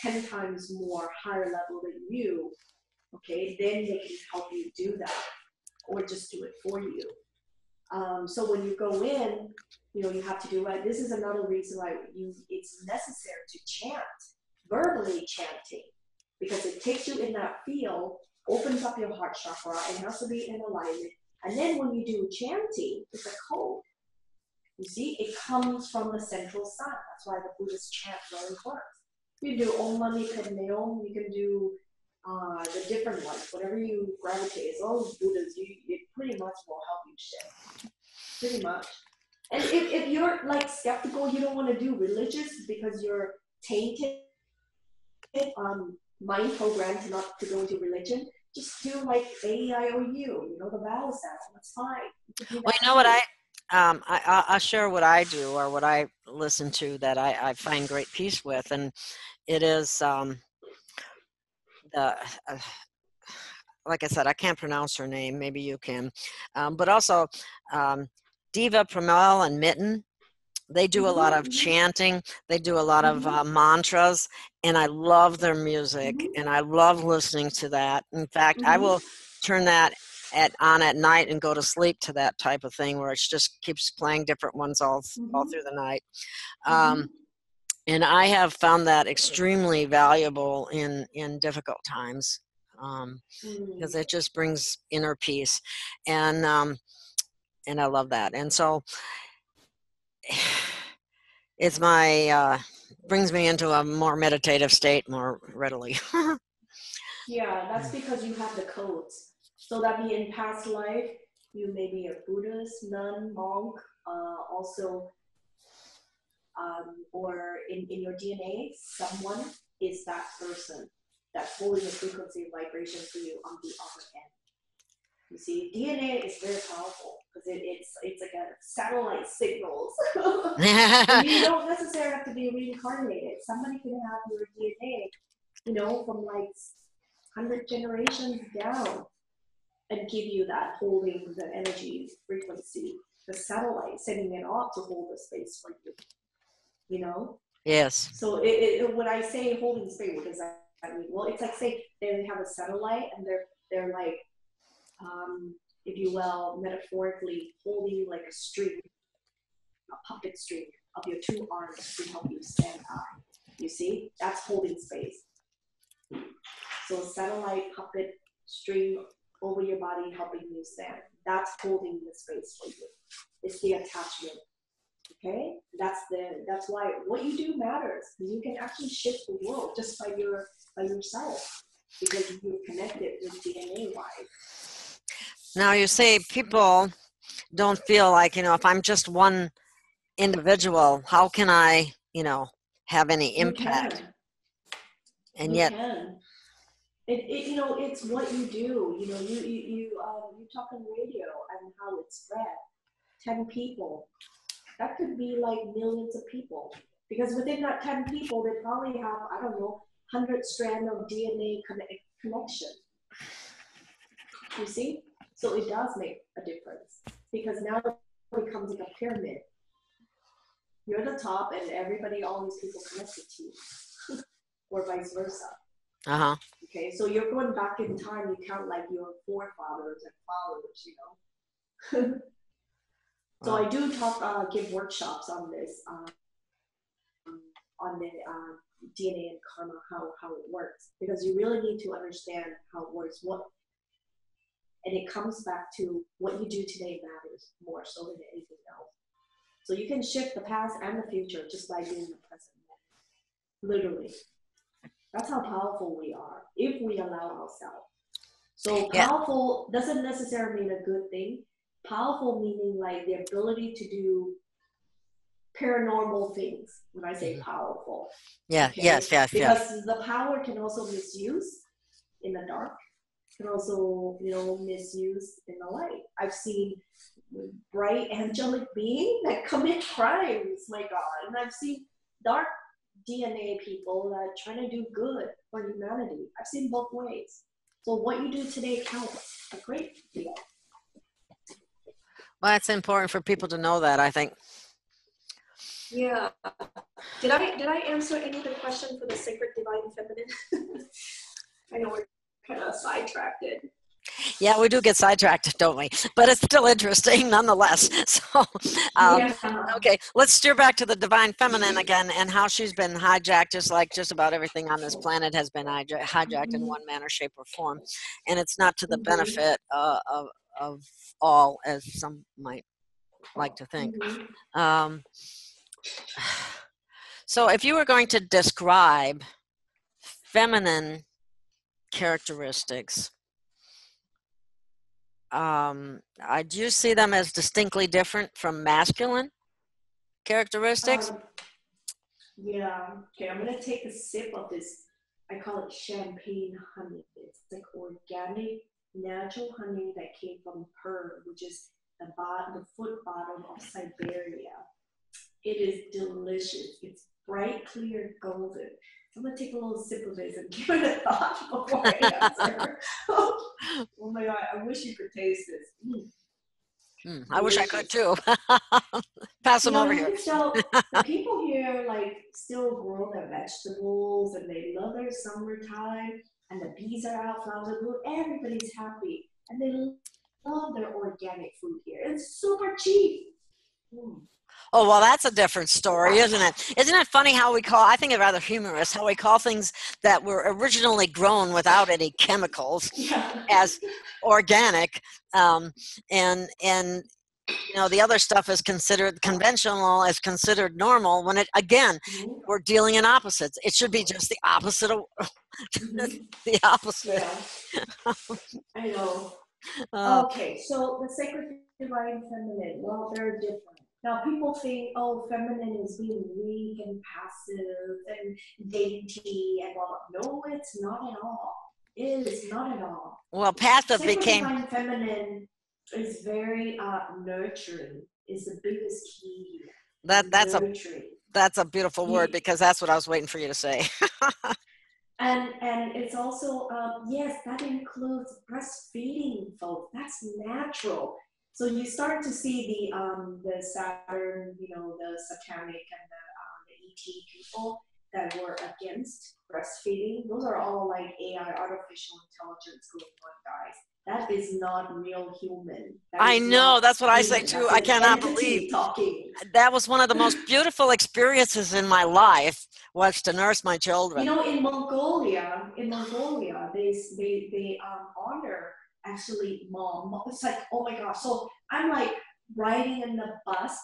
10 times more higher level than you, okay, then they can help you do that, or just do it for you. So when you go in, you have to do it. This is another reason why it's necessary to chant, verbally chanting, because it takes you in that field, opens up your heart chakra. It has to be in alignment. And then when you do chanting, it's a code. You see, it comes from the central sun. That's why the Buddhist chant really works. You can do Om Mani Padme Hum. You can do the different ones, whatever you gravitate. As long as Buddhas, it pretty much will help you shift. Pretty much. And if you're like skeptical, you don't want to do religious because you're tainted, mind programmed not to go into religion, just do like AEIOU, you know, the vowel sound. That's fine. Well, you know what I'll share what I do or what I listen to that I find great peace with, and it is the like I said, I can't pronounce her name. Maybe you can, but also Diva Pramel and Mitten. They do a lot of chanting. They do a lot of mantras, and I love their music, and I love listening to that. In fact, I will turn that on at night and go to sleep to that type of thing, where it just keeps playing different ones all through the night. And I have found that extremely valuable in difficult times, because it just brings inner peace, and I love that. And so it's brings me into a more meditative state more readily. Yeah, that's because you have the codes. So that means in past life, you may be a Buddhist, nun, monk, also, or in your DNA, someone is that person that's holding the frequency of vibration for you on the other end. You see, DNA is very powerful because it's like a satellite signals. And you don't necessarily have to be reincarnated. Somebody can have your DNA, you know, from like 100 generations down and give you that holding the energy frequency, the satellite sending it off to hold the space for you, you know? Yes. So when I say holding space, what does that mean? Well, it's like, say they have a satellite and they're like, if you will, metaphorically holding like a string, a puppet string of your two arms to help you stand up. You see, that's holding space. So satellite puppet string over your body helping you stand. That's holding the space for you. It's the attachment. Okay? That's why what you do matters, because you can actually shift the world just by yourself, because you're connected with DNA wise. Now you say people don't feel like, if I'm just one individual, how can I, have any impact? And yet, it's what you do. You talk on radio and how it's spread. 10 people. That could be like millions of people. Because within that 10 people, they probably have, 100 strands of DNA connection. You see? So it does make a difference. Because now it becomes like a pyramid. You're the top and all these people connected to you. Or vice versa. Okay, so you're going back in time, you count like your forefathers and fathers, So I do give workshops on this, on the DNA and karma, how it works, because you really need to understand how it works. And it comes back to what you do today matters more so than anything else. So you can shift the past and the future just by doing the present moment. Literally. That's how powerful we are, if we allow ourselves. So powerful doesn't necessarily mean a good thing. Powerful meaning like the ability to do paranormal things, when I say powerful. Yeah, okay? Yes. Because the power can also misuse in the dark, can also, misuse in the light. I've seen bright angelic beings that commit crimes, my God. And I've seen dark DNA people that are trying to do good for humanity. I've seen both ways. So what you do today counts a great deal. Well, it's important for people to know that, I think. Yeah. Did I answer any of the questions for the sacred divine feminine? I know we're kind of sidetracked. Yeah, we do get sidetracked, don't we? But it's still interesting nonetheless. So, okay, let's steer back to the divine feminine again and how she's been hijacked, just like just about everything on this planet has been hijacked in one manner, shape, or form. And it's not to the benefit of all, as some might like to think. Um, so if you were going to describe feminine characteristics, do you see them as distinctly different from masculine characteristics? Yeah. Okay, I'm gonna take a sip of this. I call it champagne honey. It's like organic, natural honey that came from Pearl, which is the foot bottom of Siberia. It is delicious. It's bright, clear, golden. So I'm gonna take a little sip of this and give it a thought before I answer. Oh my god, I wish you could taste this. I wish I could too. Pass them over You here. can still, the people here like still grow their vegetables and they love their summertime and the bees are out, flowers are blue, everybody's happy and they love their organic food here. It's super cheap. Oh, well, that's a different story, isn't it? Isn't it funny how we call, I think it's rather humorous, how we call things that were originally grown without any chemicals as organic, and the other stuff is considered conventional, is considered normal, when it, again, we're dealing in opposites. It should be just the opposite of the opposite. Yeah, I know. Okay, so the sacred divine feminine, well, they're different. Now people think, oh, feminine is being weak and passive and dainty and blah blah. No, it's not at all. It is not at all. Well, passive Sacred became divine feminine is very nurturing. Is the biggest key here. that's a beautiful word, because that's what I was waiting for you to say. And it's also yes, that includes breastfeeding, folks. That's natural. So you start to see the Saturn, the satanic and the ET people that were against breastfeeding. Those are all like AI, artificial intelligence going on, guys. That is not real human. I know, that's what I say too. That's I an cannot entity believe talking. that was one of the most beautiful experiences in my life, was to nurse my children. In Mongolia, they honor actually mom. It's like, oh my gosh. So I'm like riding in the bus,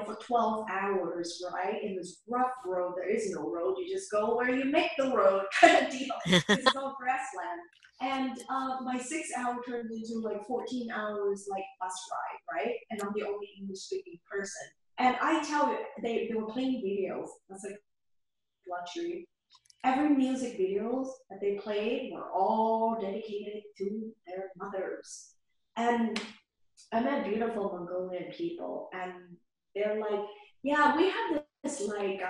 for 12 hours, right? In this rough road. There is no road. You just go where you make the road kind of deal. There's no grassland. And my 6 hour turned into like 14 hours like bus ride, right? And I'm the only English speaking person. And I tell you, they were playing videos. That's like luxury. Every music videos that they played were all dedicated to their mothers. And I met beautiful Mongolian people, and they're like, yeah, we have this like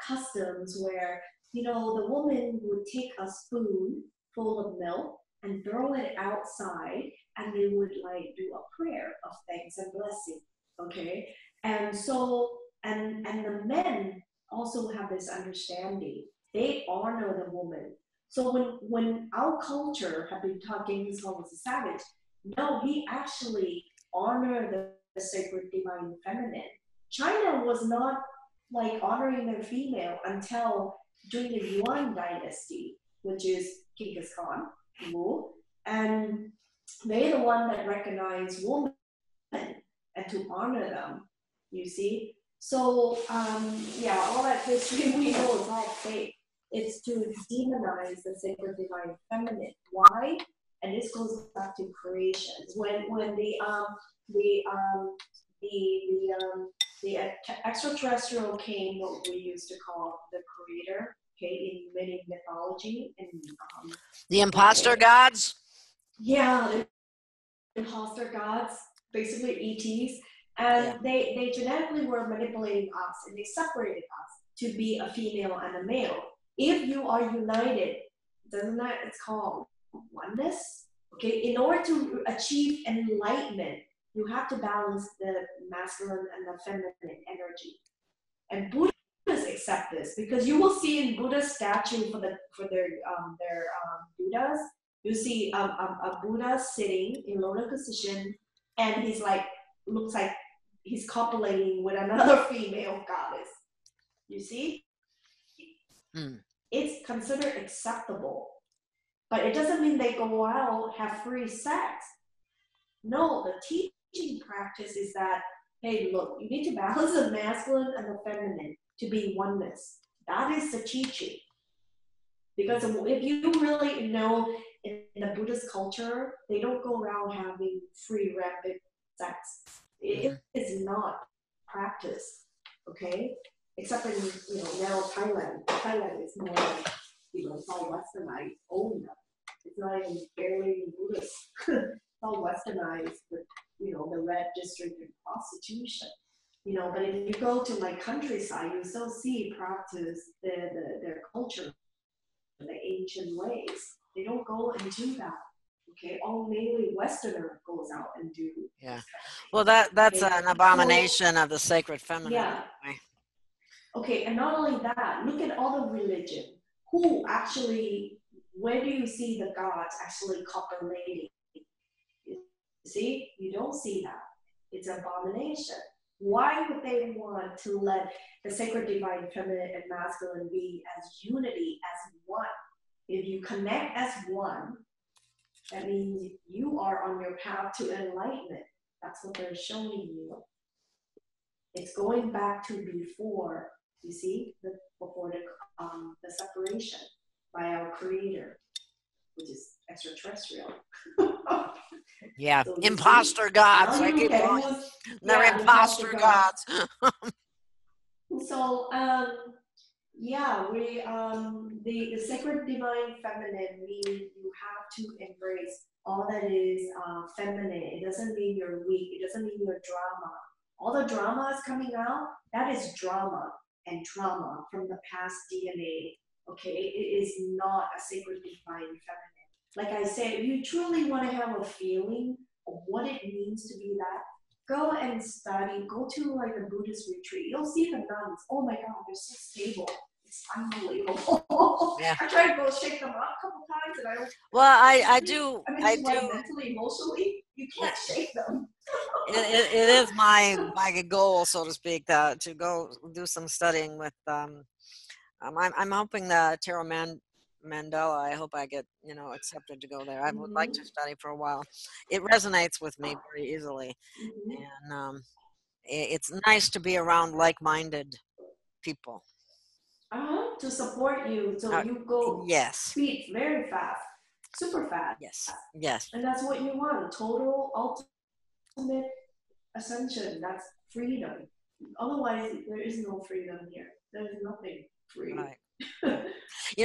customs where the woman would take a spoon full of milk and throw it outside, and they would like do a prayer of thanks and blessing. Okay, and so and the men also have this understanding. They honor the woman. So when our culture have been talking Genghis Khan was a savage, no, he actually honored the sacred divine feminine. China was not like honoring their female until during the Yuan dynasty, which is Genghis Khan, Wu, and they're the one that recognized women and to honor them. You see, so yeah, all that history we know is all fake. It's to demonize the sacred divine feminine. Why? And this goes back to creation. When the extraterrestrial came, what we used to call the creator, okay, in many mythology and the imposter gods. Yeah, the imposter gods, basically ETs, and they genetically were manipulating us, and they separated us to be a female and a male. If you are united, doesn't that, it's called oneness? Okay, in order to achieve enlightenment, you have to balance the masculine and the feminine energy. And Buddhists accept this, because you will see in Buddha's statue for their Buddhas, you see a Buddha sitting in lotus position, and he's like, looks like he's copulating with another female goddess. You see? It's considered acceptable. But it doesn't mean they go out, have free sex. No, the teaching practice is that, hey, look, you need to balance the masculine and the feminine to be oneness. That is the teaching. Because if you really know, in the Buddhist culture, they don't go around having free rapid sex. Mm-hmm. It is not practiced, okay? Except in, now Thailand. Thailand is more like, it's all westernized. Oh no, it's not even barely Buddhist. It's all westernized with, the red district and prostitution. But if you go to like countryside, you still see practice their culture, the ancient ways. They don't go and do that. Okay, all mainly Westerner goes out and do. Yeah. Well, that's Okay? an abomination of the sacred feminine. Yeah. Anyway. Okay, and not only that, look at all the religion. Who actually, where do you see the gods actually copulating? You see, you don't see that. It's an abomination. Why would they want to let the sacred divine feminine and masculine be as unity, as one? If you connect as one, that means you are on your path to enlightenment. That's what they're showing you. It's going back to before, you see, before the separation by our creator, which is extraterrestrial. Yeah, So you see, imposter gods. now I you look keep at going. who's, They're yeah, imposter gods. So, yeah, the sacred divine feminine means you have to embrace all that is feminine. It doesn't mean you're weak. It doesn't mean you're drama. All the drama is coming out. That is drama and trauma from the past DNA. Okay, it is not a sacred divine feminine. Like I said, if you truly want to have a feeling of what it means to be that, go and study, go to like a Buddhist retreat. You'll see the nuns. Oh my God, they're so stable. It's unbelievable. Yeah. I tried to go shake them up a couple times and I don't. Well, I do. I mean, I just like do. mentally, emotionally, you can't shake them. It is my goal, so to speak, to go do some studying with. I'm hoping that Mandela. I hope I get accepted to go there. I would like to study for a while. It resonates with me very easily, and it's nice to be around like-minded people. To support you, so Uh, you go yes, speed very fast, super fast, yes, yes. and that's what you want. Total ultimate ascension. That's freedom. Otherwise, there is no freedom here. There is nothing free. Right.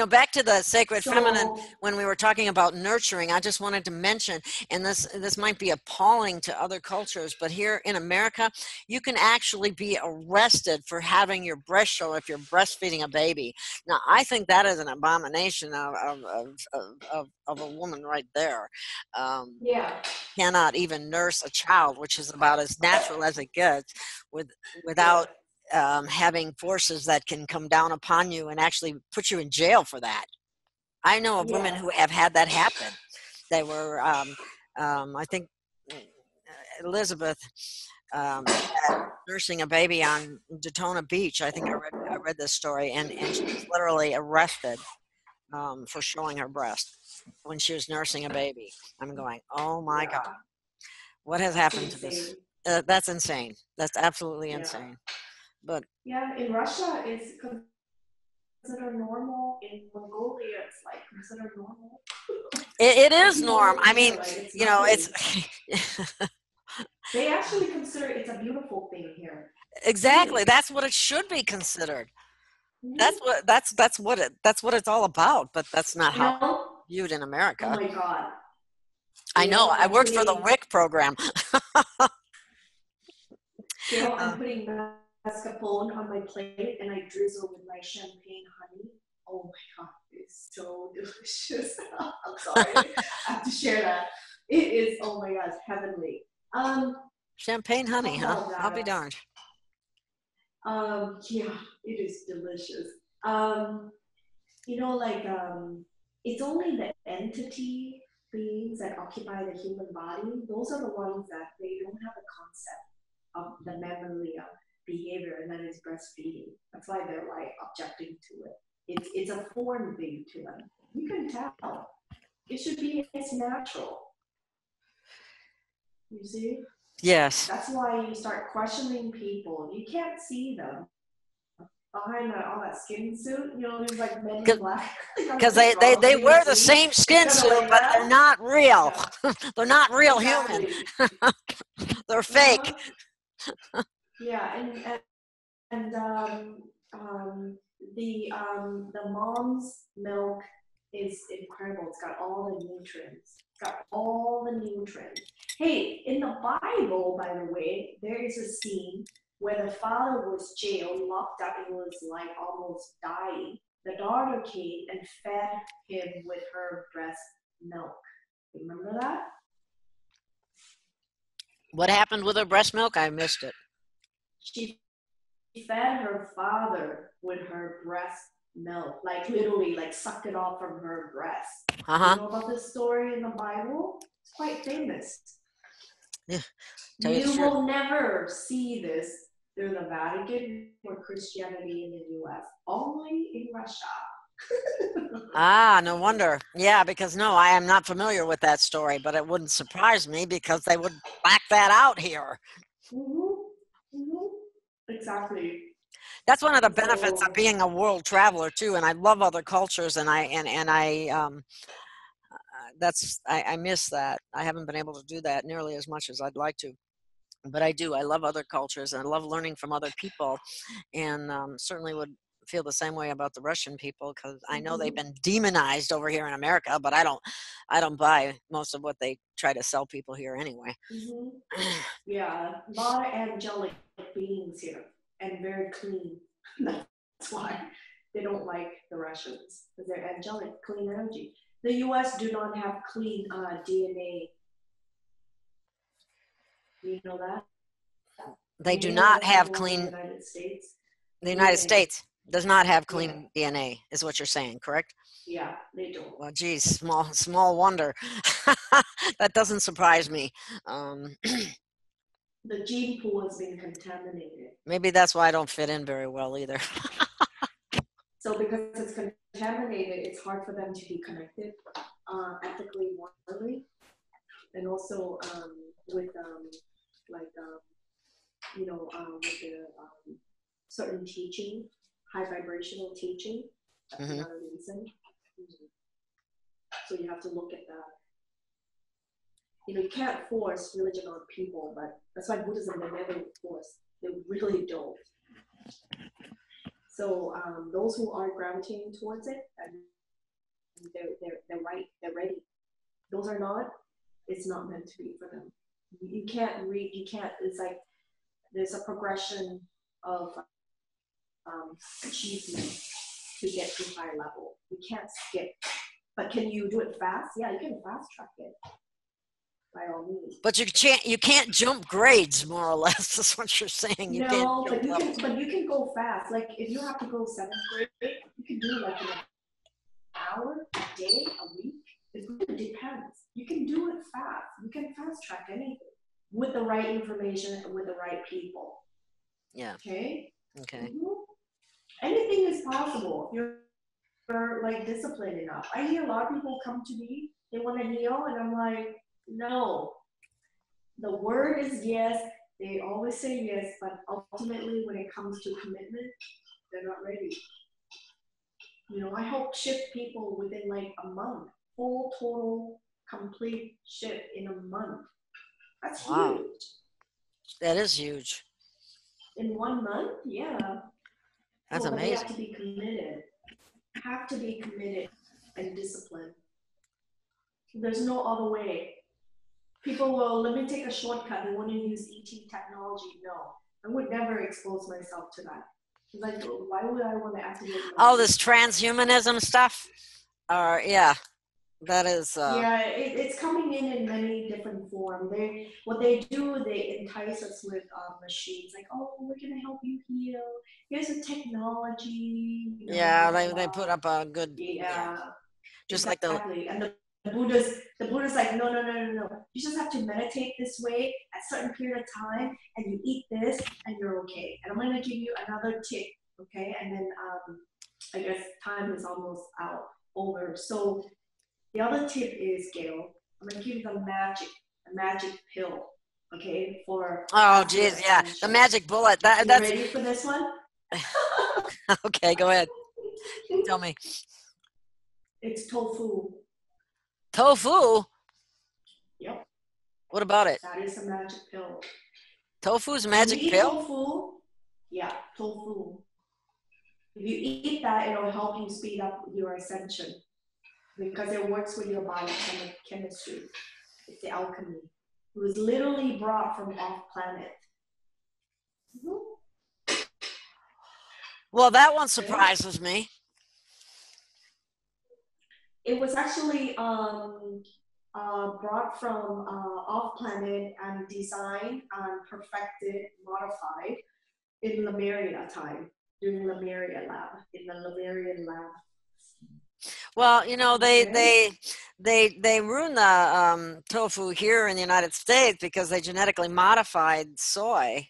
Back to the sacred feminine, So, when we were talking about nurturing, I just wanted to mention, and this might be appalling to other cultures, but here in America, you can actually be arrested for having your breast show if you're breastfeeding a baby. Now, I think that is an abomination of a woman right there. yeah, Cannot even nurse a child, which is about as natural as it gets, yeah, without having forces that can come down upon you and actually put you in jail for that. I know of women yeah, who have had that happen. They were, I think, Elizabeth had nursing a baby on Daytona Beach. I think I read this story, and she was literally arrested for showing her breast when she was nursing a baby. I'm going, oh my yeah. God, what has It's happened to this? insane. That's insane. That's absolutely Yeah, insane. But yeah. In Russia, it's considered normal. In Mongolia, it's like considered normal. it And is people norm. don't I care. mean, Like it's it's nothing. They actually consider it's a beautiful thing here. exactly, Truly. that's what it should be considered. Mm-hmm. That's what it's all about. But that's not You how know? it's viewed in Oh America. my God. I know. Gail, I worked for the I'm WIC program. Uh, putting mascarpone on my plate and I drizzle with my champagne honey. Oh my God, it's so delicious. I'm sorry, I have to share that. It is, oh my God, heavenly. Um, Champagne honey, Talk huh? about I'll be that. darned. Yeah, it is delicious. Like it's only the entity beings that occupy the human body. Those are the ones that they don't have a concept of the mammalian behavior, and that is breastfeeding. That's why they're like objecting to it. It's a foreign thing to them. You can tell. It should be as natural. You see? Yes. That's why you start questioning people. You can't see them behind all that skin suit. You know, there's like Men in Black. Like, Because what's wrong? they They don't wear the see. same skin Instead of suit, like but they're that. not real. Yeah, They're not real human. exactly. They're fake. Uh-huh. Yeah, and the mom's milk is incredible. It's got all the nutrients. It's got all the nutrients. Hey, in the Bible, by the way, there is a scene where the father was jailed, locked up, and was like almost dying. The daughter came and fed him with her breast milk. Remember that? What happened with her breast milk? I missed it. She fed her father with her breast milk, like literally, like sucked it off from her breast. You know about this story in the Bible? It's quite famous. Yeah, you will never see this through the Vatican or Christianity in the U.S. Only in Russia. Ah, no wonder. Yeah, because no, I am not familiar with that story, but it wouldn't surprise me because they would black that out here. Exactly. That's one of the benefits of being a world traveler too, and I love other cultures, and I miss that. I haven't been able to do that nearly as much as I'd like to, but I do. I love other cultures, and I love learning from other people, and certainly would feel the same way about the Russian people because I know they've been demonized over here in America, but I don't buy most of what they try to sell people here anyway. Yeah, a lot of angelic beings here and very clean. That's why they don't like the Russians because they're angelic, clean energy. The U.S. do not have clean DNA. You know that? They do not have In clean. the United States. The United States does not have clean Yeah. DNA, is what you're saying, correct? Yeah, they don't. Well, geez, small wonder. That doesn't surprise me. Um, The gene pool has been contaminated. Maybe that's why I don't fit in very well either. So because it's contaminated, it's hard for them to be connected ethically, morally, and also with with the certain teaching, high vibrational teaching. That's another reason. So you have to look at that. You can't force religion on people, but that's why Buddhism, they never force. They really don't. So those who are gravitating towards it, and they're right, they're ready. Those are not, it's not meant to be for them. You can't read, it's like there's a progression of achievement to get to higher level. You can't skip. But can you do it fast? Yeah, you can fast track it. By all means. But you can't jump grades, more or less. That's what you're saying. You no, can't but you can go fast. Like if you have to go 7th grade, you can do like in an hour, a day, a week. It really depends. You can do it fast. You can fast track anything with the right information and with the right people. Yeah. Okay. Okay. Anything is possible. You're like disciplined enough. I hear a lot of people come to me. They want to heal, and I'm like, no. The word is yes. They always say yes, but ultimately, when it comes to commitment, they're not ready. I help shift people within like a month, full, total, complete shift in a month. That's huge. That is huge. In 1 month, yeah. That's amazing. But they have to be committed and disciplined. There's no other way. People will, let me take a shortcut. They want to use ET technology. No, I would never expose myself to that. Like, why would I want to activate? Oh, this transhumanism stuff? Yeah, that is. Yeah, it's coming in many different forms. What they do, they entice us with machines. Like, oh, we're gonna help you heal. Here's a technology. Yeah, they put up a good. Yeah, just exactly. And the Buddha's like, no. You just have to meditate this way at a certain period of time, and you eat this, and you're okay. And I'm gonna give you another tip, okay? And then I guess time is almost over. So the other tip is, Gail, I'm gonna give you a magic pill. okay, for Oh, vascular geez, yeah, the expansion. magic bullet. You That's ready for this one? okay. Go ahead, tell me. It's tofu. Tofu. Yep, What about it? that is a magic pill. Tofu's a When you magic eat pill? tofu, yeah, tofu. If you eat that, it'll help you speed up your ascension because it works with your biochemistry. It's the alchemy. It was literally brought from off planet. Mm-hmm. Well, that one Okay. surprises me. It was actually brought from off planet and designed and perfected, modified in Lemuria time, during Lemuria lab, in the Lemurian lab. Well, you know, Okay. they ruined the tofu here in the United States because they genetically modified soy.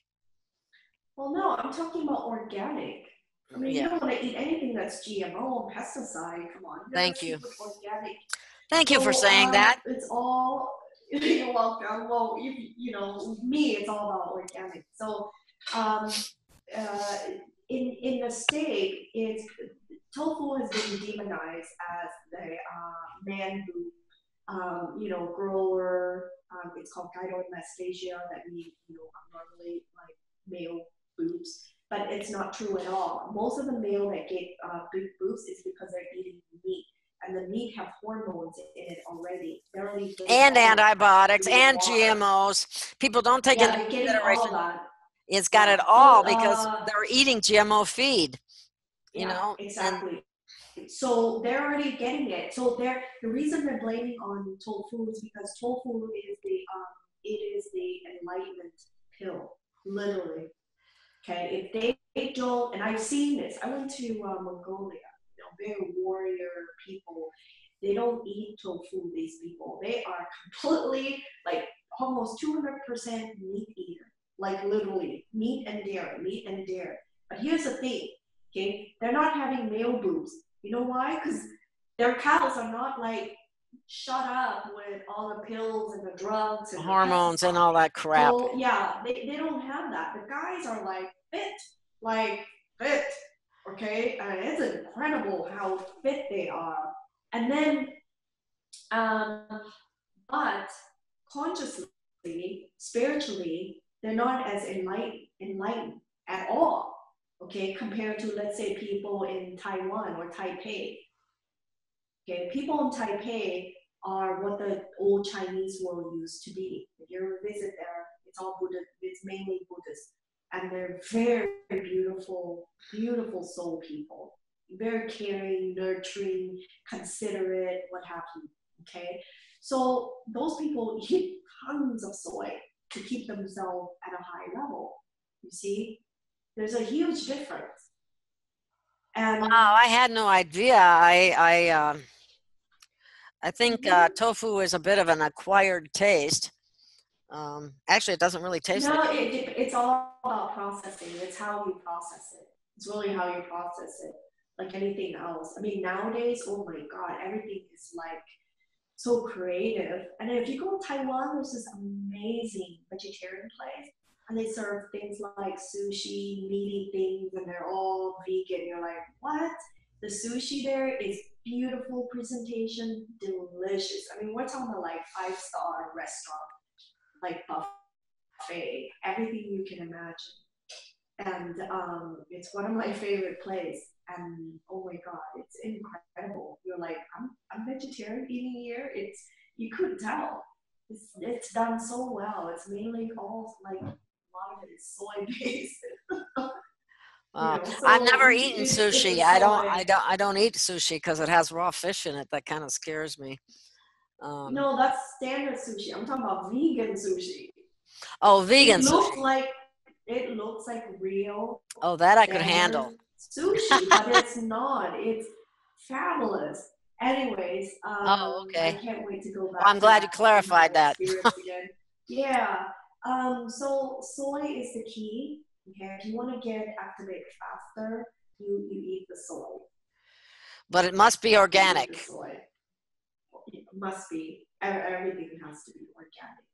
Well, no, I'm talking about organic. I mean, you Yeah, don't want to eat anything that's GMO, pesticide. Come on, you gotta thank you. stick with organic. Thank you for So saying that. it's all you're welcome. Well, you know, me, it's all about organic. So um, uh, in the state, it's tofu has been demonized as the man who you know, grower. It's called gynecomastia. That means, you know, normally like male boobs, but it's not true at all. Most of the male that get big boobs is because they're eating meat, and the meat have hormones in it already. They're already been And developed antibiotics through and water. GMOs. People don't take Yeah, into they're getting all of consideration that. it's got Yeah. it all So because they're eating GMO feed, you yeah, know, and exactly. So they're already getting it. So they're the reason they're blaming on tofu is because tofu is the it is the enlightenment pill, literally. Okay, if they don't, and I've seen this. I went to Mongolia. You know, very warrior people. They don't eat tofu. These people, they are completely like almost 200% meat eater. Like literally meat and dairy, meat and dairy. But here's the thing, okay? They're not having male boobs. You know why? Because their cows are not like shut up with all the pills and the drugs and the hormones and all pesticides. that crap. So yeah, they don't have that. The guys are like fit, okay? And it's incredible how fit they are. And then, um, but consciously, spiritually, they're not as enlightened at all, okay, compared to, let's say, people in Taiwan or Taipei. Okay, people in Taipei are what the old Chinese world used to be. If you ever visit there, it's all Buddhist, it's mainly Buddhist. And they're very beautiful, beautiful soul people. Very caring, nurturing, considerate, what have you. Okay? So those people eat tons of soy to keep themselves at a high level. You see? There's a huge difference. And Wow, I had no idea. I think tofu is a bit of an acquired taste. Actually, it doesn't really taste like no, it's all about processing. It's how you process it. It's really how you process it, like anything else. I mean, nowadays, oh my God, everything is like so creative. And if you go to Taiwan, there's this amazing vegetarian place, and they serve things like sushi, meaty things, and they're all vegan. You're like, what? The sushi there is beautiful presentation, delicious. I mean, we're talking about like 5-star restaurant, like buffet, everything you can imagine. And it's one of my favorite places. And oh my God, it's incredible. You're like, I'm vegetarian eating here. It's you couldn't tell. It's done so well. It's mainly all like a lot of it is soy based. You know, I've so never eaten it's a sushi. soy. I don't eat sushi because it has raw fish in it. That kind of scares me. Um, No, that's standard sushi. I'm talking about vegan sushi. oh, It vegan looks sushi. like it looks like real Oh, that I could standard handle. sushi, but it's not. It's fabulous. Anyways, Oh, I okay. can't wait to go Well, I'm back to glad you that in my clarified that. experience again. Yeah. So soy is the key. Okay, if you want to get activated faster, you eat the soy. But it must be You eat the organic. soy. It must be. Everything has to be organic.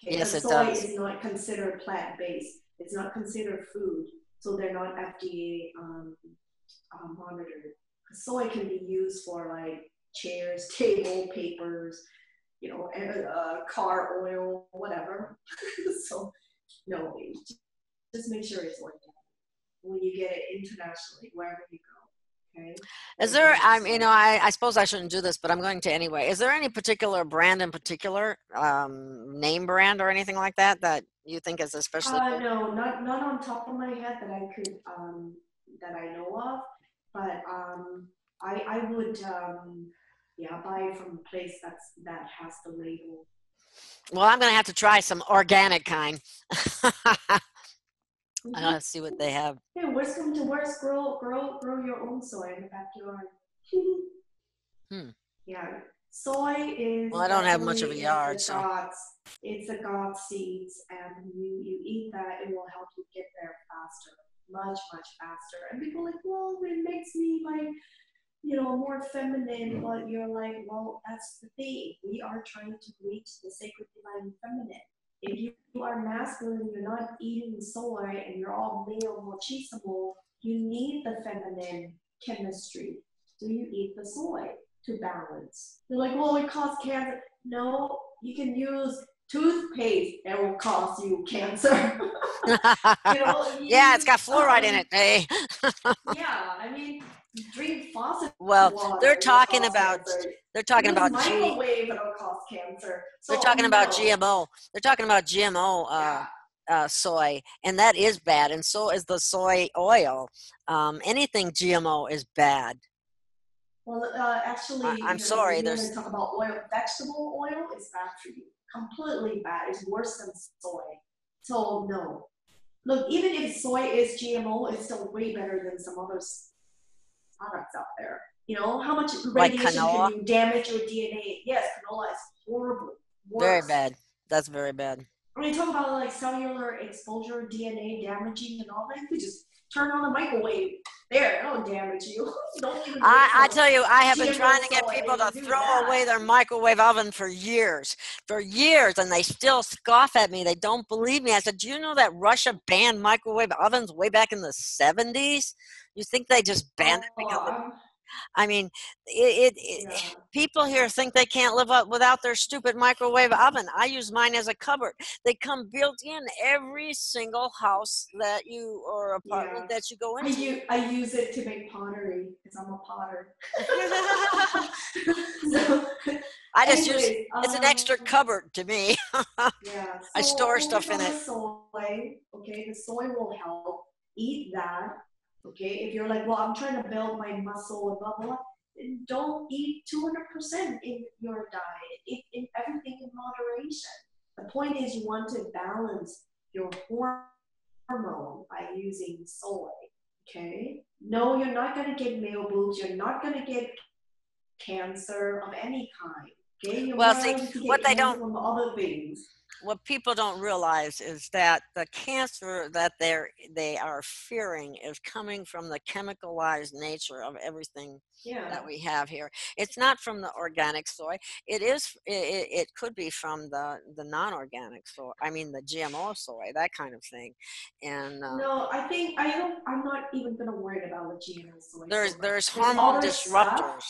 Okay, Yes, because it soy does. is not considered plant-based. It's not considered food, so they're not FDA monitored. Soy can be used for like chairs, table, papers, car oil, whatever. So no, just make sure it's organic when you get it internationally, wherever you go. Okay, Is there, organic soy. I suppose I shouldn't do this, but I'm going to anyway. Is there any particular brand in particular, name brand or anything like that that you think is especially good? No, not on top of my head that I could that I know of, but I would yeah, buy from a place that has the label. Well, I'm going to have to try some organic kind. Mm-hmm. See what they have. Yeah, worst come to worst, grow your own soy in the backyard. Hmm. Yeah, soy Well, is I don't have much definitely of a is yard, the so God's. It's the God seeds, and you eat that, it will help you get there faster, much faster. And people are like, well, it makes me like more feminine. But you're like, well, that's the thing. We are trying to reach the sacred divine feminine. If you are masculine, you're not eating soy, and you're all male machismo, you need the feminine chemistry. Do you eat the soy to balance? They're like, well, it causes cancer. No, you can use toothpaste that will cause you cancer. yeah, it's got fluoride in Um, it. Hey. yeah, I mean, drink faucet Well, water, it will cause cancer. they're talking Use about G microwave, it'll cause cancer. they're So talking about no, GMO. They're talking about GMO yeah. soy, and that is bad. And so is the soy oil. Anything GMO is bad. Well, actually, I'm if sorry. you want to There's talk about oil, vegetable oil is bad for you. Completely bad. It's worse than soy. So no. Look, even if soy is GMO, it's still way better than some other products out there. How much like radiation can canola. you damage your DNA? Yes, canola is horrible. Very Worse. bad. That's very bad. When you talk about like cellular exposure, DNA damaging, and all that, you just turn on the microwave. There, it'll damage you. Don't even wait I for tell you, I have been GMO trying to get soy people to and do throw that. away their microwave oven for years, and they still scoff at me. They don't believe me. I said, "Do you know that Russia banned microwave ovens way back in the 70s? You think they just banned it Oh, because I mean, yeah, people here think they can't live up without their stupid microwave oven. I use mine as a cupboard. They come built in every single house that you or apartment yeah. that you go I into. use I use it to make pottery because I'm a potter. So, I just use anyways, it's an extra cupboard to me. yeah. I So store focus stuff in on the it. soy. Okay, the soy will help. Eat that. Okay, if you're like, well, I'm trying to build my muscle and blah blah blah, then don't eat 200% in your diet. Eat in everything in moderation. The point is, you want to balance your hormone by using soy. Okay. No, you're not going to get male boobs. You're not going to get cancer of any kind. Okay, you're Well, more see, likely to what get they cancer don't from other things. what people don't realize is that the cancer that they are fearing is coming from the chemicalized nature of everything that Yeah. we have here. It's not from the organic soy. It could be from the non-organic soy. I mean the GMO soy, that kind of thing. And No, I think I don't. I'm not even gonna worry about the GMO soy so much. there's There's hormone other stuff. disruptors.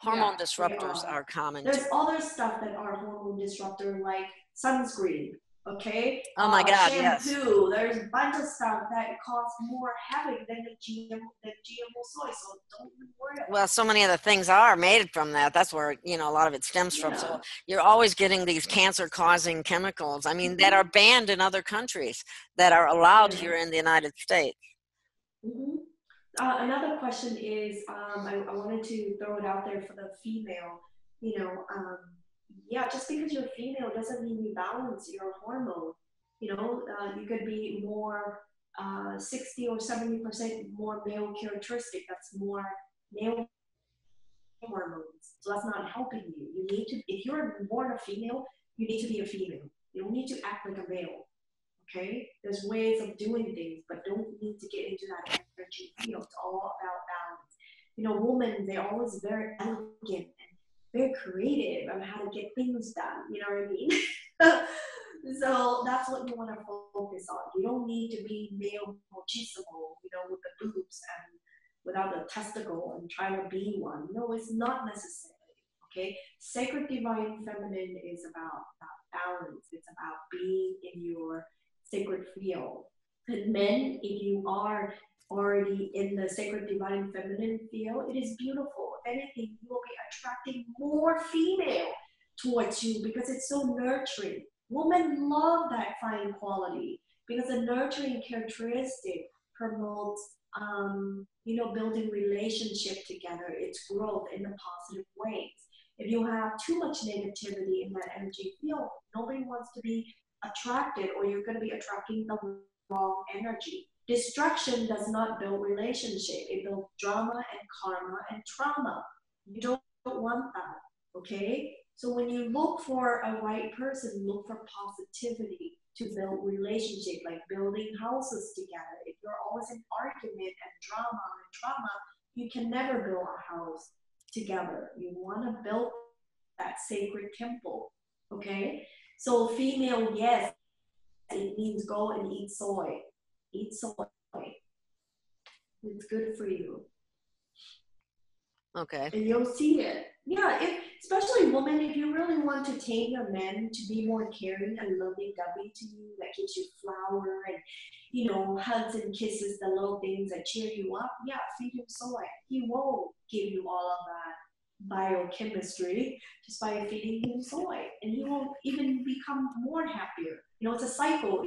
Yeah, Hormone they disruptors are. are common There's too. other stuff that are hormone disruptor, like sunscreen. Okay, Oh my God, yes. shampoo. There's a bunch of stuff that cause more havoc than the GMO soy. So don't even worry Well, about so many of the things are made from that. That's where, a lot of it stems it. from. Yeah. So you're always getting these cancer causing chemicals. I mean, that Mm-hmm. are banned in other countries that are allowed Yeah. here in the United States. Mm-hmm. Another question is, I wanted to throw it out there for the female. You know, um, yeah, just because you're female doesn't mean you balance your hormone. You could be more 60 or 70% more male characteristic. That's more male hormones. So that's not helping you. You need to, if you're born a female, you need to be a female. You don't need to act like a male. Okay? There's ways of doing things, but don't need to get into that energy field. It's all about balance. Women, they're always very elegant and very creative on how to get things done. You know what I mean? So that's what you want to focus on. You don't need to be male machismo, with the boobs and without a testicle and trying to be one. No, it's not necessary. Okay, sacred divine feminine is about balance. It's about being in your sacred field. And men, if you are already in the sacred divine feminine field, it is beautiful. If anything, you will be attracting more female towards you because it's so nurturing. Women love that fine quality because a nurturing characteristic promotes, building relationship together, its growth in the positive ways. If you have too much negativity in that energy field, nobody wants to be attracted, or you're going to be attracting the wrong energy. Destruction does not build relationship. It builds drama and karma and trauma. You don't want that, okay? So when you look for a right person, look for positivity to build relationship, like building houses together. If you're always in argument and drama and trauma, you can never build a house together. You want to build that sacred temple, okay? So female, yes, it means go and eat soy. Eat soy. It's good for you. Okay. And you'll see it. Yeah, especially women, if you really want to tame your men to be more caring and lovey-dovey to you, that gives you flour and, hugs and kisses, the little things that cheer you up, yeah, feed him soy. He won't give you all of that biochemistry just by feeding him soy. And he will even become more happier. It's a cycle.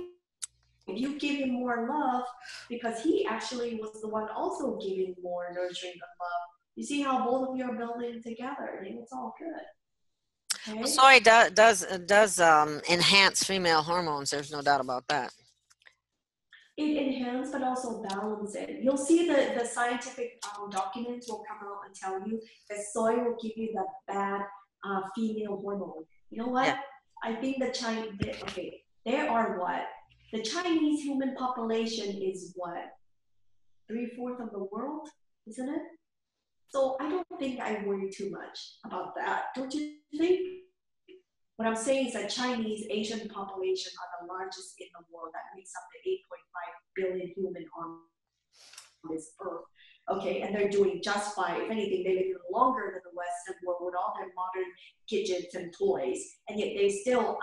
If you give him more love, because he actually was the one also giving more nurturing and love, you see how both of you are building together, and it's all good. Okay? Well, soy does enhance female hormones. There's no doubt about that. It enhances, but also balance it. You'll see the scientific documents will come out and tell you that soy will give you the bad female hormone. You know what? Yeah. I think there are what? The Chinese human population is what? 3/4 of the world, isn't it? So I don't think I worry too much about that. Don't you think? What I'm saying is that Chinese Asian population are the largest in the world. That makes up the 8.5 billion human on this earth. Okay, and they're doing just fine. If anything, they live even longer than the Western world with all their modern gadgets and toys, and yet they still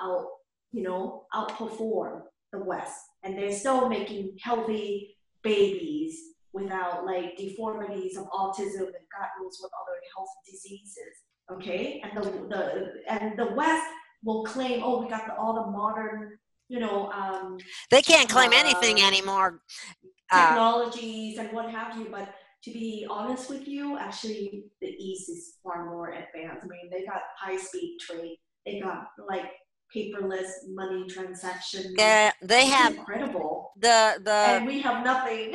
outperform the West, and they're still making healthy babies without like deformities of autism and God knows what other health diseases. Okay, and the West will claim, oh, we got all the modern, They can't claim anything anymore. technologies and what have you, but to be honest with you, actually the East is far more advanced. I mean, they got high-speed trade, they got like paperless money transactions. Yeah, they have incredible. The and we have nothing.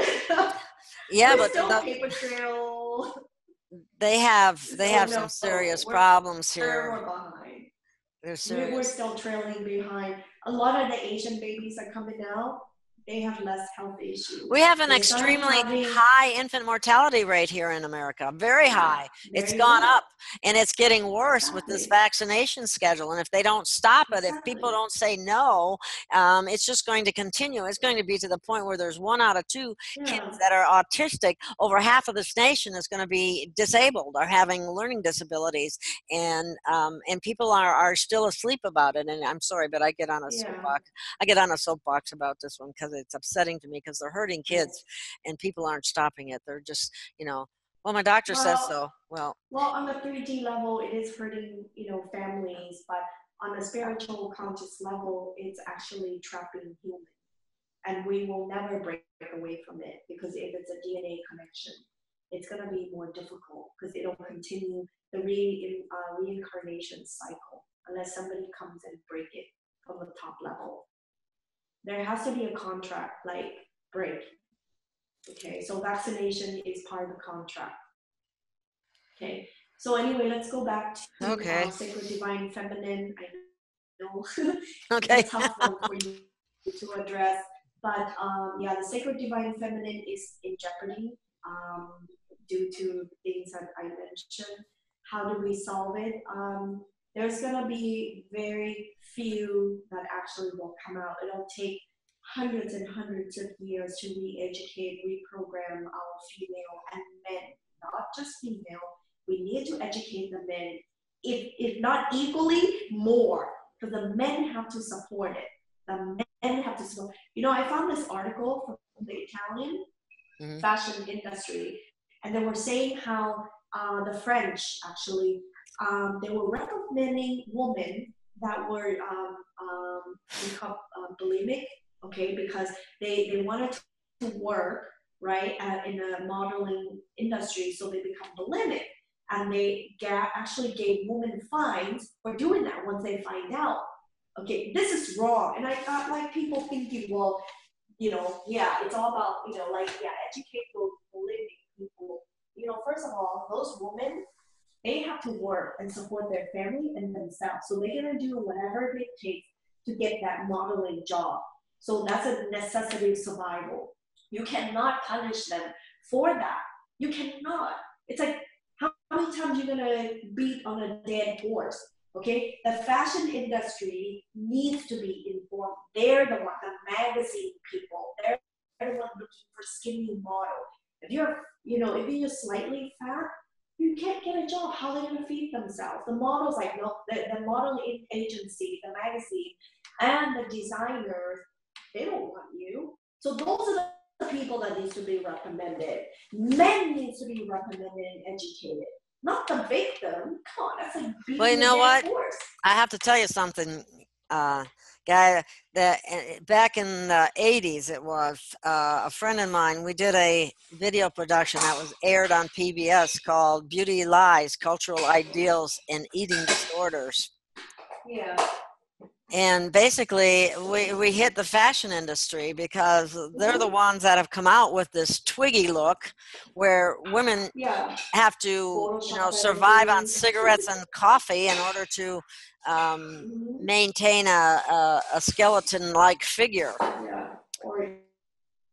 Yeah, We're but still paper trail. they have So some serious we're problems here. behind. They're We're serious. still trailing behind. A lot of the Asian babies are coming out. They have less health issues. We have an They started extremely having high infant mortality rate here in America. Very high. there It's you gone go. up, and it's getting worse with this Exactly. vaccination schedule. And if they don't stop it, if Exactly. people don't say no, it's just going to continue. It's going to be to the point where there's 1 out of 2 kids that are autistic. Over half of this nation is going to be disabled or having learning disabilities, and people are still asleep about it. And I'm sorry, but I get on a soapbox. I get on a soapbox about this one because it's upsetting to me because they're hurting kids, and people aren't stopping it. They're just, well, my doctor says so. Well, on the 3D level, it is hurting, families, but on a spiritual conscious level, it's actually trapping humans. And we will never break away from it, because if it's a DNA connection, it's going to be more difficult because it'll continue the reincarnation cycle unless somebody comes and break it from the top level. There has to be a contract, like break. Okay, so vaccination is part of the contract. Okay, so anyway, let's go back to sacred divine feminine. I know okay. it's a tough one for you to address, but the sacred divine feminine is in jeopardy due to things that I mentioned. How do we solve it? there's going to be very few that actually will come out. It'll take hundreds and hundreds of years to re-educate, reprogram our female and men, not just female. We need to educate the men, if not equally, more, because the men have to support it. The men have to support. I found this article from the Italian fashion industry, and they were saying how the French actually they were recommending women that were become bulimic, okay, because they wanted to work right in the modeling industry, so they become bulimic, and they actually gave women fines for doing that once they find out. Okay, this is wrong, and I got like people thinking, well, yeah, it's all about, educate those bulimic people. First of all, those women, they have to work and support their family and themselves. So they're going to do whatever it takes to get that modeling job. So that's a necessity of survival. You cannot punish them for that. You cannot. It's like, how many times you're going to beat on a dead horse? Okay, the fashion industry needs to be informed. They're the one, the magazine people. They're the one looking for skinny model. If you're slightly fat, you can't get a job. How are they going to feed themselves? The models, like, no, the modeling agency, the magazine, and the designers, they don't want you. So those are the people that needs to be recommended. Men needs to be recommended and educated, not the victim. Come on, that's like beating Well, you know a what? dead horse. I have to tell you something, Gaia. That back in the 80s, it was a friend of mine. We did a video production that was aired on PBS called "Beauty Lies: Cultural Ideals and Eating Disorders." Yeah. And basically, we hit the fashion industry because they're the ones that have come out with this twiggy look, where women have to, survive on cigarettes and coffee in order to maintain a skeleton-like figure. Yeah. Or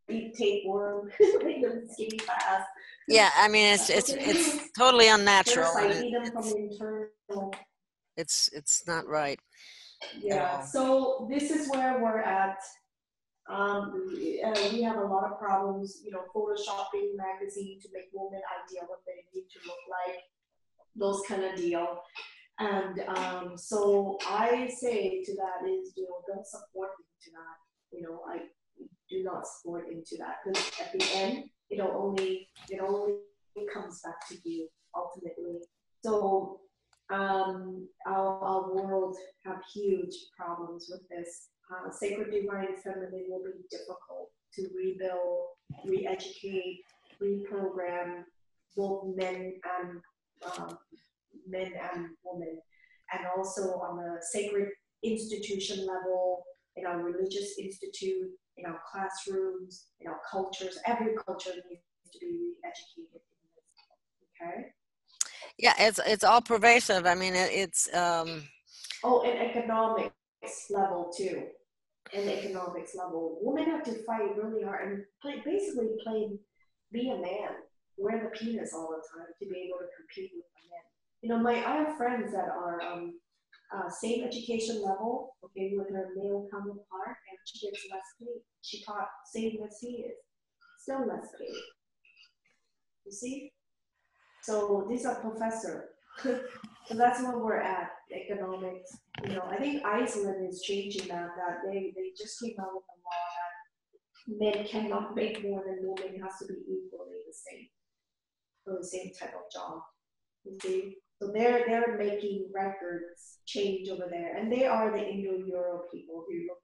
eat tapeworm, make them skinny fast. Yeah, I mean it's totally unnatural. Parasite them from internal. It's not right. Yeah. So this is where we're at. We have a lot of problems, photoshopping magazine to make women idea what they need to look like, those kind of deal. And so I say to that is, don't support into that. I do not support into that, because at the end, it only comes back to you ultimately. So our world have huge problems with this. Sacred divine feminine will be difficult to rebuild, re-educate, reprogram both men and women, and also on a sacred institution level, in our religious institute, in our classrooms, in our cultures. Every culture needs to be re-educated in this. Okay. Yeah, it's all pervasive. I mean, it's. Oh, and economics level too. And economics level, women have to fight really hard and be a man, wear the penis all the time to be able to compete with the men. I have friends that are same education level, okay, with her male counterpart, and she gets less paid. She taught same as he is, still less paid. You see? So these are professors. So that's where we're at, economics. I think Iceland is changing that they just came out with a law that men cannot make more than women. It has to be equally the same for the same type of job. You see? So they're making records change over there. And they are the Indo-Euro people who look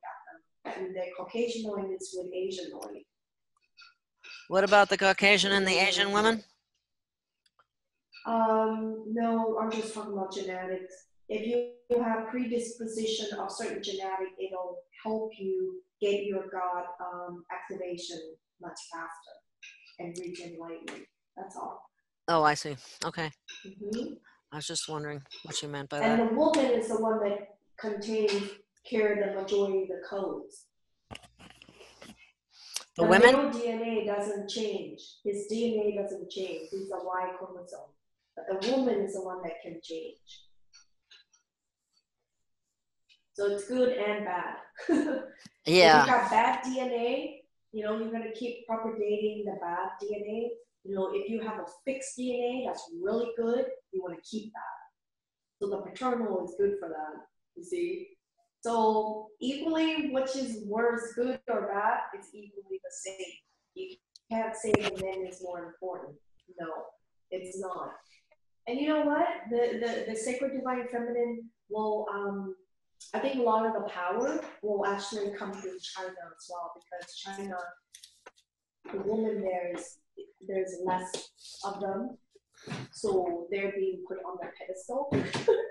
at them. And they're Caucasianoid mixed with Asianoid. What about the Caucasian and the Asian women? No, I'm just talking about genetics. If you have predisposition of certain genetic, it'll help you get your God activation much faster and reach enlightenment. That's all. Oh, I see. Okay. I was just wondering what you meant by that. And the woman is the one that carry the majority of the codes. The women? male DNA doesn't change. His DNA doesn't change. He's a Y chromosome. But the woman is the one that can change. So it's good and bad. If you Yeah. have bad DNA, you're going to keep propagating the bad DNA. If you have a fixed DNA that's really good, you want to keep that. So the paternal is good for that, you see. So equally, which is worse, good or bad, it's equally the same. You can't say the men is more important. No, it's not. And you know what? The sacred divine feminine will I think a lot of the power will actually come through China as well, because China, the woman there's less of them, so they're being put on the pedestal.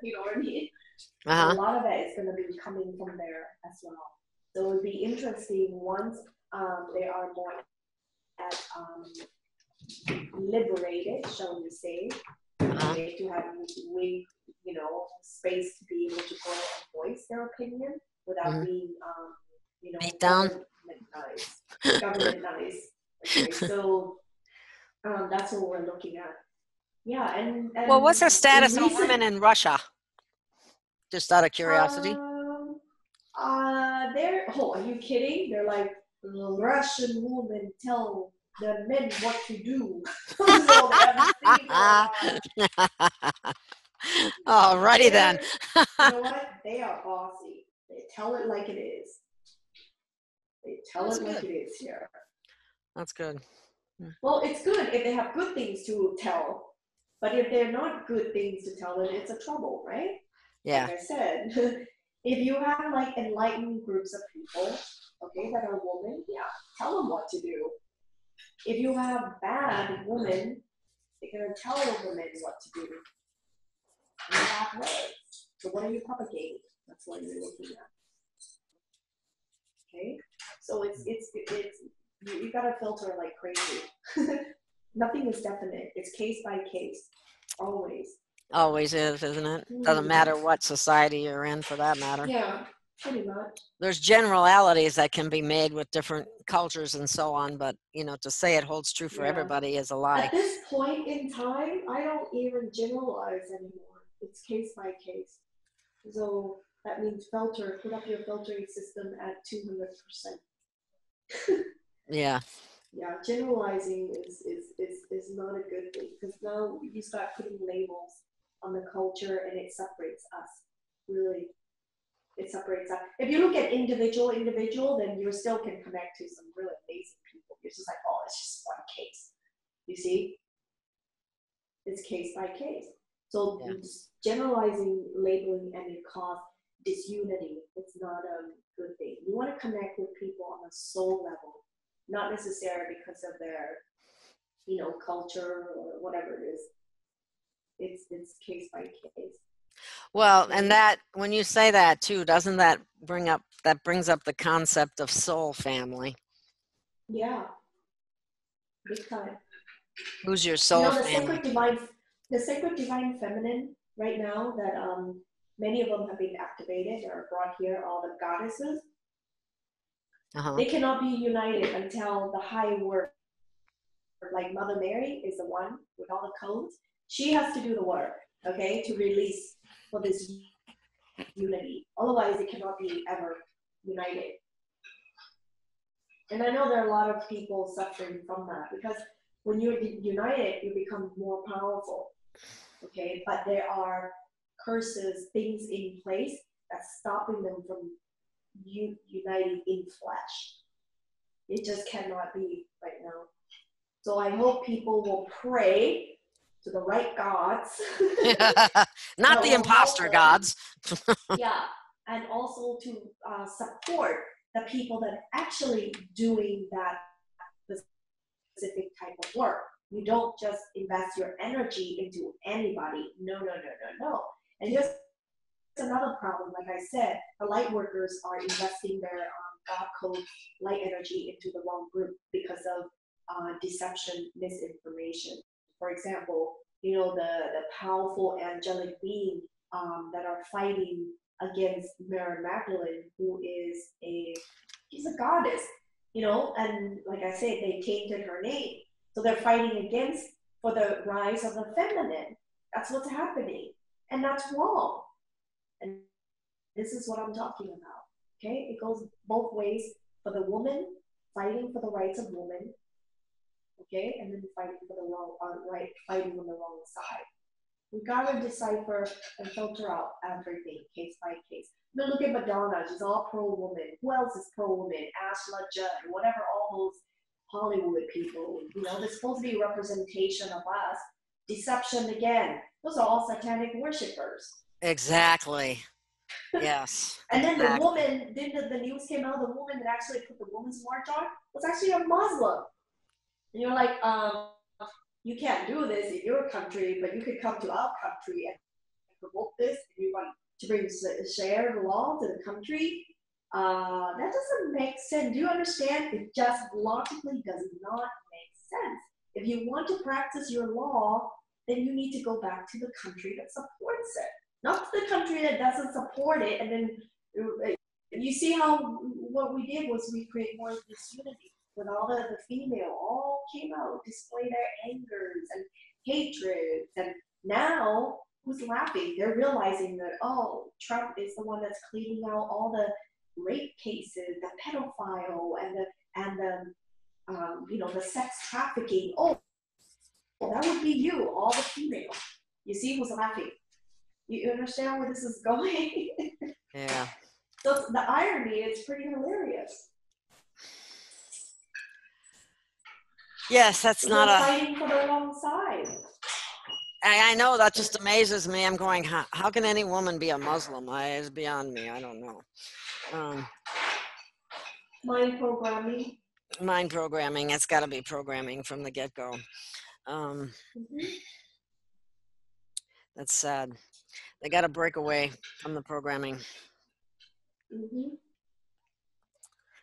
You know what I mean? So a Uh-huh. lot of that is going to be coming from there as well. So it would be interesting once they are more liberated, shall we say, Uh-huh. to have space to be able to go and voice their opinion without Hmm. being Beat down. governmentized. Governmentized. Okay, so that's what we're looking at. Yeah, Well, what's and the in status of recent women in Russia? Just out of curiosity. um they're are you kidding? They're like Russian women tell the men what to do. So they have this thing going on. Alrighty then. They're, you know what? They are bossy. They tell it like it is. They tell That's it like good. it is here. That's good. Well, it's good if they have good things to tell, but if they're not good things to tell, then it's a trouble, right? Like Yeah. I said, if you have like enlightened groups of people, okay, that are women, yeah, tell them what to do. If you have bad women, they're gonna tell women what to do in a bad way. So what are you propagating? That's what you're looking at. Okay, so you gotta filter like crazy. Nothing is definite. It's case by case, always. Always is, isn't it? Doesn't Mm. matter what society you're in for that matter. Yeah, pretty much. There's generalities that can be made with different cultures and so on, but to say it holds true for Yeah. everybody is a lie. At this point in time, I don't even generalize anymore. It's case by case. So that means put up your filtering system at 200%. Yeah. Yeah, generalizing is not a good thing, because now you start putting labels on the culture and it separates us. Really, it separates us. If you look at individual, then you still can connect to some really amazing people. You're just like, oh, it's just one case. You see, it's case by case. So Yeah. generalizing, labeling, and it cause disunity. It's not a good thing. You want to connect with people on a soul level, not necessarily because of their, culture or whatever it is. It's case by case. Well, and Okay. that when you say that too, doesn't that brings up the concept of soul family? Yeah, big time. Who's your You soul know, family? the sacred divine feminine right now that many of them have been activated or brought here, all the goddesses, Uh-huh. they cannot be united until the high work, like Mother Mary is the one with all the codes. She has to do the work, okay, to release for this unity. Otherwise, it cannot be ever united. And I know there are a lot of people suffering from that, because when you're united, you become more powerful, okay? But there are curses, things in place that's stopping them from uniting in flesh. It just cannot be right now. So I hope people will pray to the right gods Not that the will help imposter them. gods. Yeah, and also to support the people that are actually doing that specific type of work. You don't just invest your energy into anybody. No, no, no, no, no. And here's another problem. Like I said, the light workers are investing their God code light energy into the wrong group because of deception, misinformation. For example, the powerful angelic being that are fighting against Mary Magdalene, who is she's a goddess, and like I said, they tainted her name. So they're fighting against for the rise of the feminine. That's what's happening. And that's wrong. And this is what I'm talking about. Okay, it goes both ways for the woman fighting for the rights of women, okay, and then fighting for the wrong right, fighting on the wrong side. We gotta decipher and filter out everything case by case. Now look at Madonna, she's all pro-woman. Who else is pro-woman? Ashla Judd, whatever, all those Hollywood people. You know, there's supposed to be representation of us. Deception again. Those are all satanic worshippers. Exactly. Yes. And then exactly. the woman, then the news came out, the woman that actually put the woman's march on was actually a Muslim. And you're like, you can't do this in your country, but you could come to our country and promote this, and you want to bring share the law to the country. That doesn't make sense. Do you understand? It just logically does not make sense. If you want to practice your law, then you need to go back to the country that supports it, not to the country that doesn't support it. And then you see how what we did was we create more disunity when all the female all came out, display their angers and hatreds, and now who's laughing? They're realizing that, oh, Trump is the one that's cleaning out all the rape cases, the pedophile, and the sex trafficking. Oh, that would be you, all the female. You see who's laughing? You understand where this is going? Yeah. So the irony is pretty hilarious. Yes, that's not fighting for the wrong side. I know, that just amazes me. I'm going, how can any woman be a Muslim? It's beyond me. I don't know. Mind programming. Mind programming. It's got to be programming from the get-go. That's sad. They got to break away from the programming.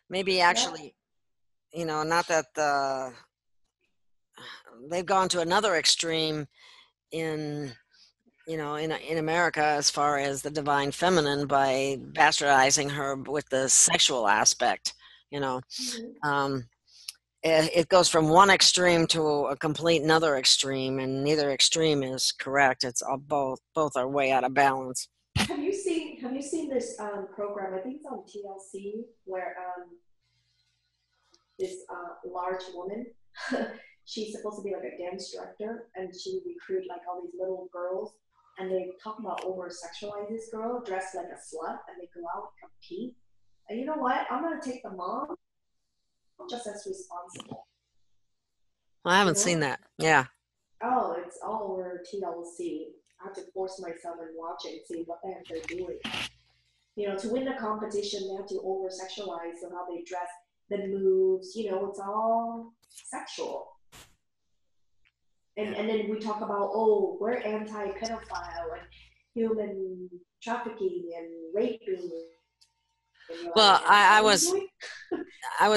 Maybe actually, not that they've gone to another extreme in America as far as the divine feminine by bastardizing her with the sexual aspect. It goes from one extreme to a complete another extreme, and neither extreme is correct. It's all both are way out of balance. Have you seen this program? I think it's on TLC, where this large woman, she's supposed to be like a dance director, and she recruit like all these little girls, and they talk about over sexualize this girl dressed like a slut, and they go out and compete. And you know what? I'm gonna take the mom just as responsible. I haven't seen that. Yeah. Oh, it's all over TLC. I have to force myself and watch it and see what the heck they're doing. To win the competition, they have to over sexualize so how they dress, the moves. It's all sexual. And then we talk about, we're anti-pedophile and human trafficking and raping. Well, I was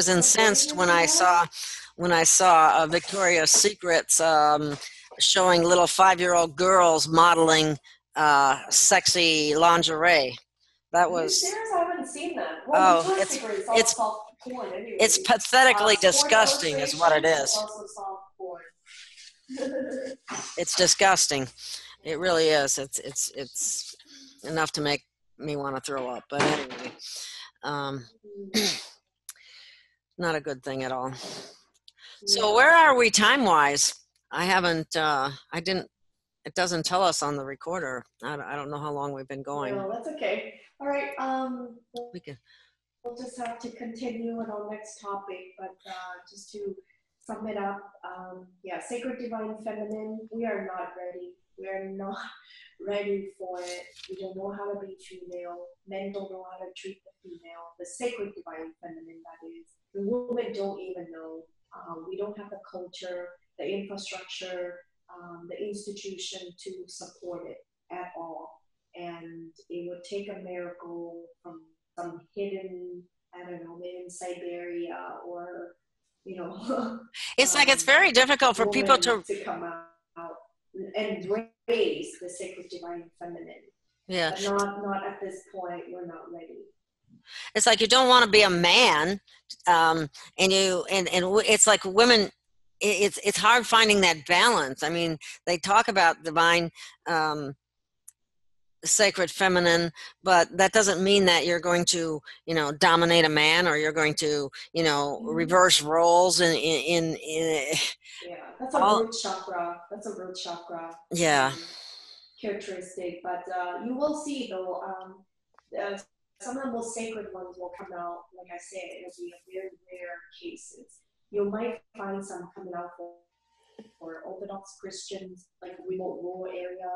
incensed when I saw Victoria's Secret's showing little 5-year-old girls modeling sexy lingerie. That was. I haven't seen that. Well, it's pathetically disgusting, is what it is. It's disgusting. It really is. It's enough to make me want to throw up. But anyway. Not a good thing at all. So where are we time-wise? It doesn't tell us on the recorder. I don't know how long we've been going. No, that's okay. All right. We'll just have to continue with our next topic, but just to sum it up, sacred divine feminine, we are not ready. We are not ready for it. We don't know how to be female. Men don't know how to treat the female. The sacred divine feminine, that is. The women don't even know. We don't have the culture, the infrastructure, the institution to support it at all. And it would take a miracle from some hidden, I don't know, maybe in Siberia or, it's like it's very difficult for people to come out and raise the sacred divine feminine. Yeah. But not at this point. We're not ready. It's like you don't want to be a man, and it's like women. It's hard finding that balance. I mean, they talk about divine sacred feminine, but that doesn't mean that you're going to, dominate a man, or you're going to, reverse roles in Yeah, that's a all. root chakra. That's a root chakra Yeah. characteristic. But you will see though, uh, some of the most sacred ones will come out. Like I said, it'll be a very rare cases. You might find some coming out for Orthodox Christians, like remote rural area,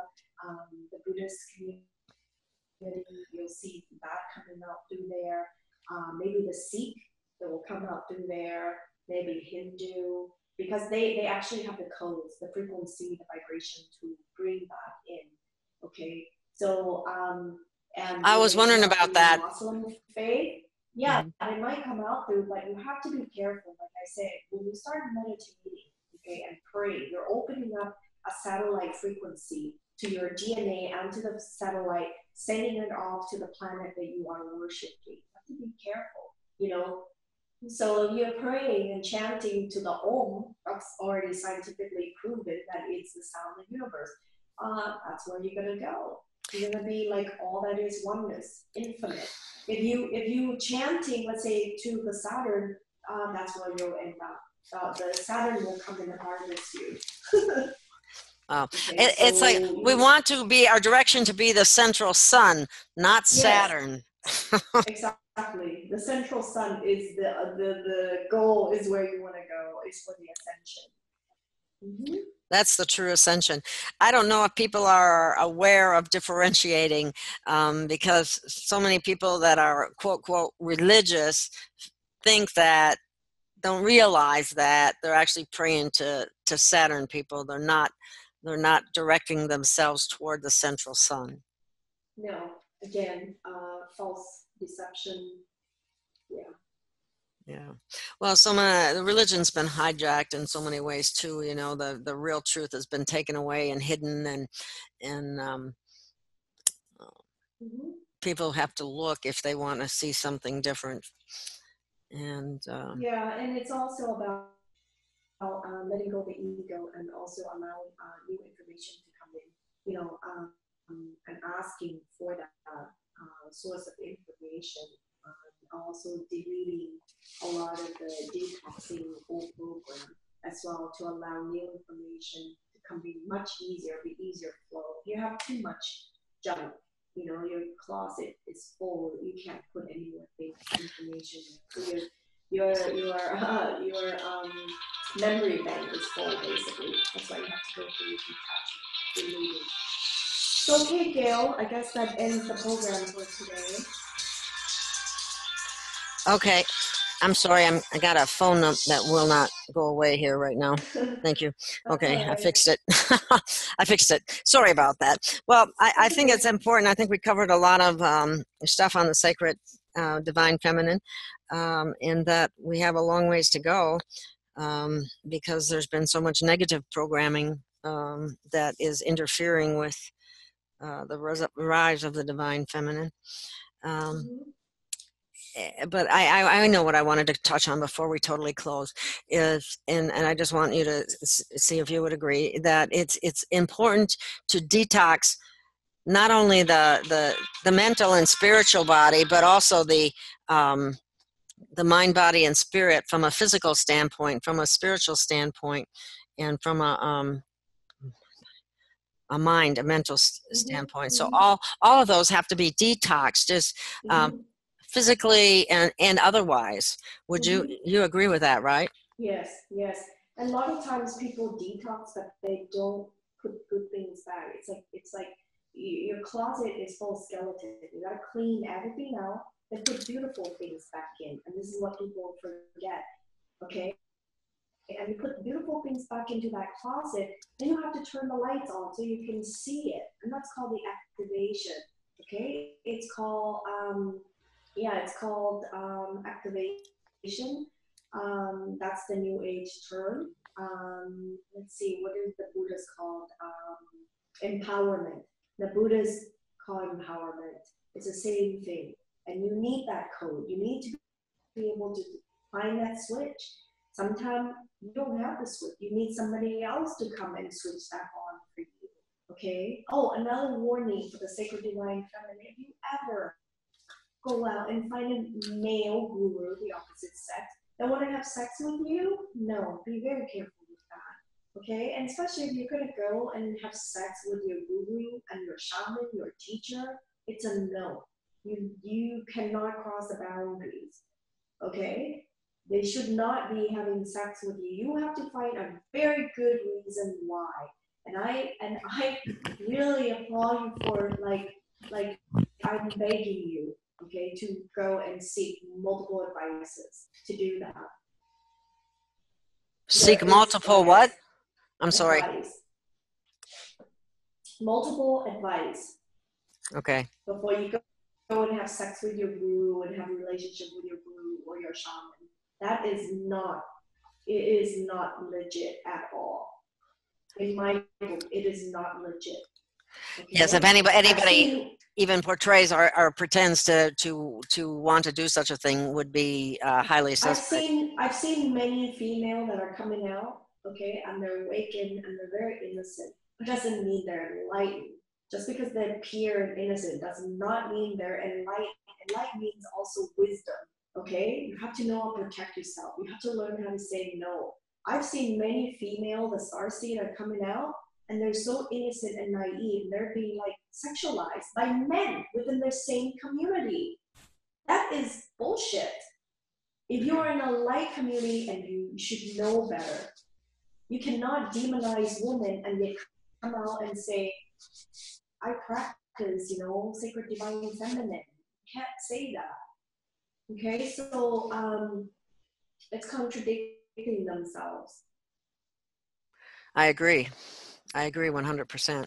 the Buddhist community. You'll see that coming out through there. Maybe the Sikh that will come out through there. Maybe Hindu, because they actually have the codes, the frequency, the vibration to bring that in. Okay, so and I when was they come wondering out about through that. Muslim faith, yeah, Mhm. they might come out through, but you have to be careful. Like I said, when you start meditating, okay, and pray, you're opening up a satellite frequency to your DNA and to the satellite, sending it off to the planet that you are worshiping. You have to be careful, you know. So if you're praying and chanting to the Om, that's already scientifically proven that it's the sound of the universe. That's where you're gonna go. You're gonna be like all that is oneness, infinite. If you chanting, let's say to the Saturn, that's where you'll end up. The Saturn will come and harvest you. Oh, Okay, it's like so we you, want to be our direction to be the central sun, not yes, Saturn. exactly. The central sun is the goal is where you want to go. Is for the ascension. Mm-hmm. That's the true ascension. I don't know if people are aware of differentiating, because so many people that are quote quote religious think that, don't realize that they're actually praying to Saturn people. They're not directing themselves toward the central sun. No, again, false deception. Yeah. Yeah. Well, so many, the religion's been hijacked in so many ways too. The real truth has been taken away and hidden, and Mm-hmm. people have to look if they want to see something different. And Yeah, and it's also about letting go of the ego and also allowing new information to come in. And asking for that source of information. Also deleting a lot of the detoxing old program as well to allow new information to come in much easier, be easier flow. You have too much junk. Your closet is full. You can't put any more information in. So your memory bank is full basically. That's why you have to go through your detachment, deleting. So, okay, Gail, I guess that ends the program for today. okay, I'm sorry. I got a phone that will not go away here right now. Thank you. That's all Okay, I right. fixed it. I fixed it. Sorry about that. Well, I That's think it's okay. important. I think we covered a lot of stuff on the sacred divine feminine, in that we have a long ways to go, because there's been so much negative programming that is interfering with the rise of the divine feminine. Um, Mm-hmm. but I know what I wanted to touch on before we totally close is, and I just want you to see if you would agree that it's important to detox not only the mental and spiritual body, but also the mind, body, and spirit from a physical standpoint, from a spiritual standpoint, and from a mind, a mental standpoint. So Mm-hmm. all of those have to be detoxed, just Mm-hmm. physically and otherwise. Would you Mm-hmm. you agree with that, right? Yes, yes. And a lot of times people detox, but they don't put good things back. It's like your closet is full of skeletons. You gotta clean everything out and put beautiful things back in. And this is what people forget. Okay, and you put beautiful things back into that closet, then you have to turn the lights on so you can see it. And that's called the activation. Okay, it's called activation. That's the new age term. Let's see, what is the Buddhist called? Empowerment. The Buddhists call empowerment. It's the same thing. And you need that code. You need to be able to find that switch. Sometimes you don't have the switch. You need somebody else to come and switch that on for you. Okay. Oh, another warning for the sacred divine feminine. If you ever go out and find a male guru, the opposite sex, that want to have sex with you, no, be very careful with that. Okay. And especially if you're going to go and have sex with your guru and your shaman, your teacher, it's a no. You cannot cross the boundaries. Okay. They should not be having sex with you. You have to find a very good reason why. And I really applaud you for like I'm begging you, okay, to go and seek multiple advices to do that. Seek multiple what? I'm sorry. Advice. Multiple advice. Okay. Before you go and have sex with your guru and have a relationship with your guru or your shaman. That is not, it is not legit at all. In my book, it is not legit. Okay? Yes, if anybody even portrays or pretends to want to do such a thing would be highly suspect. I've seen many female that are coming out, okay, and they're awakened and they're very innocent. It doesn't mean they're enlightened. Just because they appear innocent does not mean they're enlightened. Enlightened means also wisdom, okay? You have to know how to protect yourself. You have to learn how to say no. I've seen many female, the starseed are coming out, and they're so innocent and naive. They're being like sexualized by men within their same community. That is bullshit. If you're in a light community and you should know better, you cannot demonize women and yet come out and say, I practice, sacred divine feminine. You can't say that. Okay, so it's contradicting themselves. I agree 100%.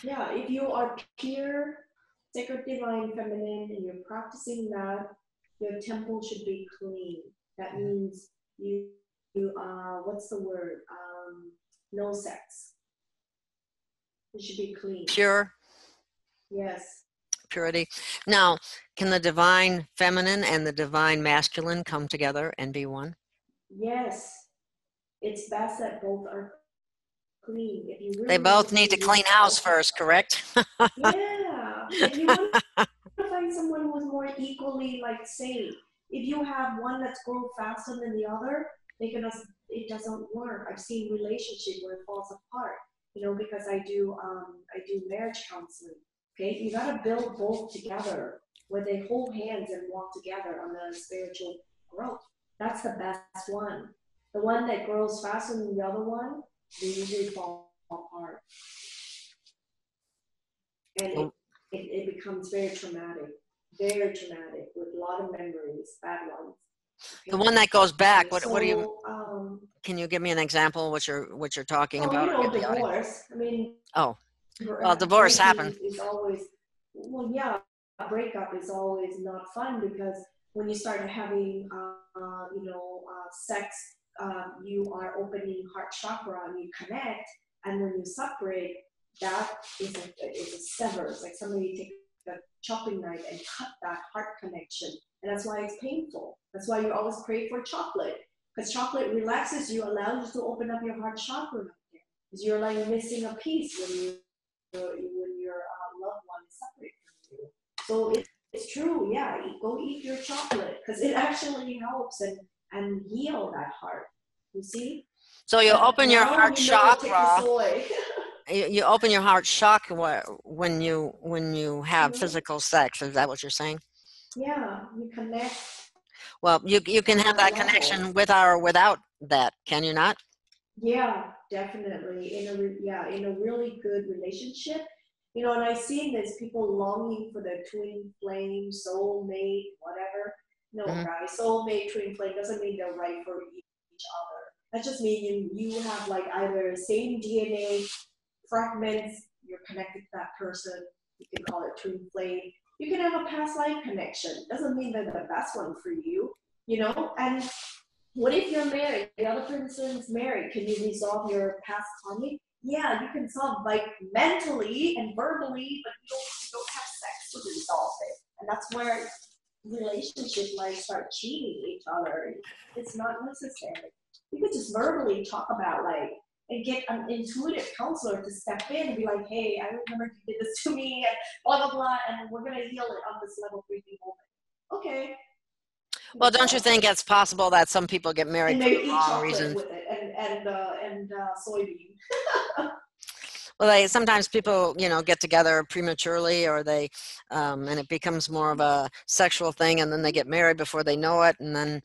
Yeah, if you are pure sacred divine feminine and you're practicing that, your temple should be clean. That means you what's the word? No sex. It should be clean. Pure. Yes. Purity. Now, can the divine feminine and the divine masculine come together and be one? Yes. It's best that both are clean. If you really they both need to clean house first, correct? Yeah. If you want to find someone who's more equally like same, if you have one that's grown faster than the other, it doesn't work. I've seen relationships where it falls apart, because I do marriage counseling. Okay, you gotta build both together where they hold hands and walk together on the spiritual growth. That's the best one. The one that grows faster than the other one, they usually fall apart. And it becomes very traumatic with a lot of memories, bad ones. Okay. The one that goes back, what do you, can you give me an example what you're talking about? Divorce. I mean, well, divorce happens. Is always, a breakup is always not fun because when you start having, sex, you are opening heart chakra and you connect, and when you separate, that is a sever. It's like somebody take a chopping knife and cut that heart connection, and that's why it's painful. That's why you always pray for chocolate, because chocolate relaxes you, allows you to open up your heart chakra again. Because you're like missing a piece when your loved one is separate from you. So it's true, yeah. Go eat your chocolate because it actually helps and heal that heart. You see. So you open your heart chakra. You open your heart chakra when you have physical sex. Is that what you're saying? Yeah, you connect. Well, you can have that connection with or without that, can you not? Yeah, definitely. In a really good relationship, and I see there's people longing for their twin flame, soulmate, whatever. No, guys, soulmate, twin flame doesn't mean they're right for each other. That just means you have like either same DNA fragments, you're connected to that person. You can call it twin flame. You can have a past life connection. Doesn't mean they're the best one for you, and what if you're married? The other person's married. Can you resolve your past karmic? Yeah, you can solve like mentally and verbally, but you don't have sex to resolve it. And that's where relationships like start cheating each other. It's not necessary. You could just verbally talk about like, and get an intuitive counselor to step in and be like, hey, I remember you did this to me, and blah, blah, blah, and we're going to heal it on this level 3D moment. Okay. Well, don't you think it's possible that some people get married and for maybe the eat wrong chocolate reasons? with it and soybean. Well, sometimes people, get together prematurely, or they, and it becomes more of a sexual thing, and then they get married before they know it, and then,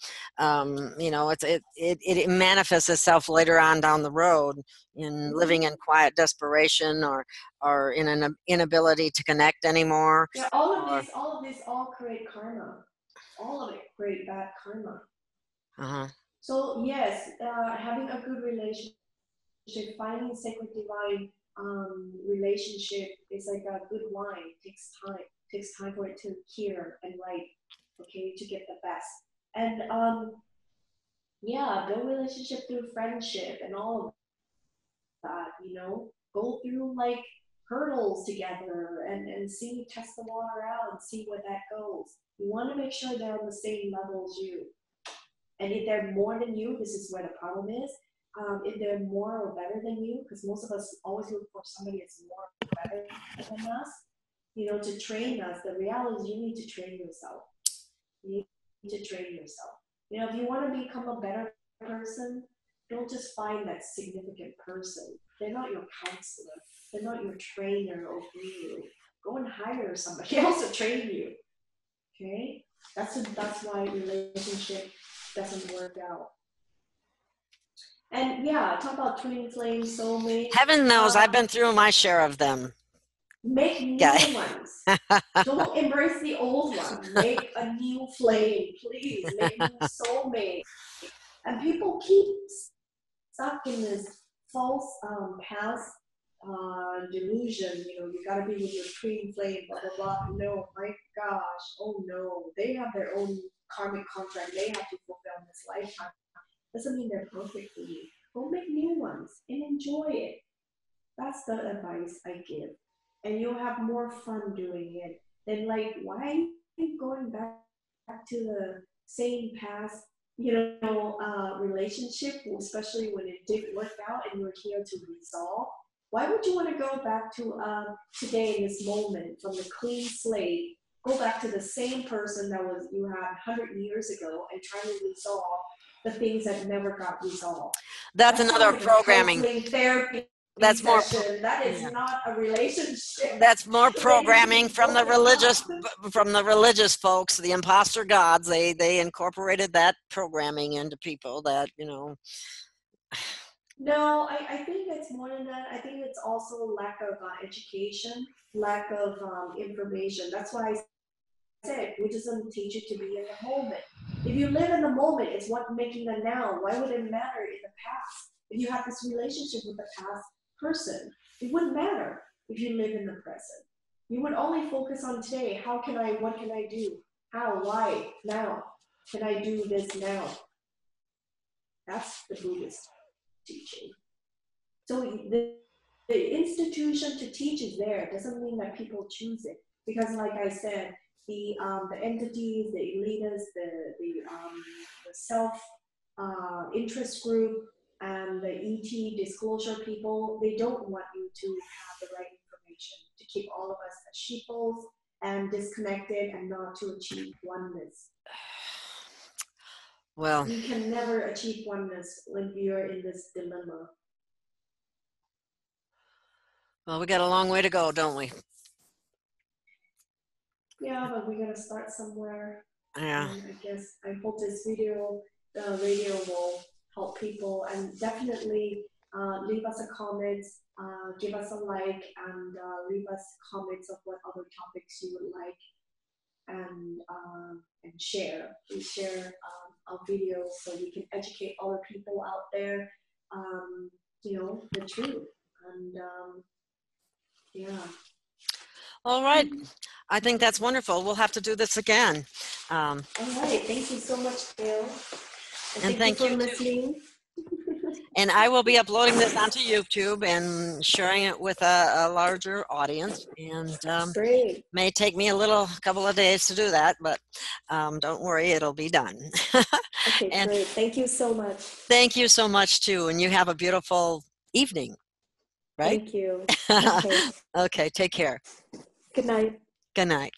it manifests itself later on down the road in living in quiet desperation, or in an inability to connect anymore. Yeah, all of this all create karma. All of it create bad karma. Uh-huh. So yes, having a good relationship, finding sacred divine relationship is like a good wine. Takes time. Takes time for it to cure and ripe. Okay, to get the best. And yeah, build relationship through friendship and all of that. Go through like hurdles together and see test the water out and see where that goes. You want to make sure they're on the same level as you. And if they're more than you, this is where the problem is. If they're more or better than you, because most of us always look for somebody that's more or better than us, to train us. The reality is you need to train yourself. You need to train yourself. If you want to become a better person, don't just find that significant person. They're not your counselor. They're not your trainer or guru. Go and hire somebody else to train you. Okay? That's why relationship doesn't work out. And yeah, talk about twin flame, soulmate. Heaven knows I've been through my share of them. Make new ones. Don't embrace the old one. Make a new flame, please. Make new soulmate. And people keep stuck in this false past delusion. You gotta be with your twin flame, blah blah blah. No, my gosh, oh no, they have their own karmic contract. They have to fulfill in this lifetime. Doesn't mean they're perfect for you. Go make new ones and enjoy it. That's the advice I give. And you'll have more fun doing it than like, why are you going back to the same past, relationship, especially when it didn't work out and you're here to resolve? Why would you want to go back to today in this moment from the clean slate, go back to the same person that you had 100 years ago and try to resolve the things that never got resolved? That's another like programming. Therapy. That's more. That is not a relationship. That's more programming from the religious folks, the imposter gods. They incorporated that programming into people that. No, I think it's more than that. I think it's also lack of education, lack of information. That's why I said Buddhism teach you to be in the moment. If you live in the moment, it's what making the now. Why would it matter in the past? If you have this relationship with the past person, it wouldn't matter if you live in the present. You would only focus on today. What can I do? How, why, now? Can I do this now? That's the Buddhist teaching. So the institution to teach is there. It doesn't mean that people choose it. Because like I said, the entities, the elitists, the self interest group, and the ET disclosure people, they don't want you to have the right information to keep all of us as sheeples and disconnected and not to achieve oneness. Well, you can never achieve oneness when you're in this dilemma. Well, we got a long way to go, don't we? Yeah, but we gotta start somewhere. Yeah. And I guess I hope this radio will help people, and definitely leave us a comment, give us a like, and leave us comments of what other topics you would like, and share. Please share our videos so we can educate other people out there, the truth. And yeah. All right. I think that's wonderful. We'll have to do this again. All right. Thank you so much, Gail. And thank you for listening. And I will be uploading this onto YouTube and sharing it with a larger audience. And Great. May take me a couple of days to do that, but don't worry, it'll be done. Okay, great. Thank you so much. Thank you so much too. And you have a beautiful evening, right? Thank you. Okay. Okay, take care. Good night. Good night.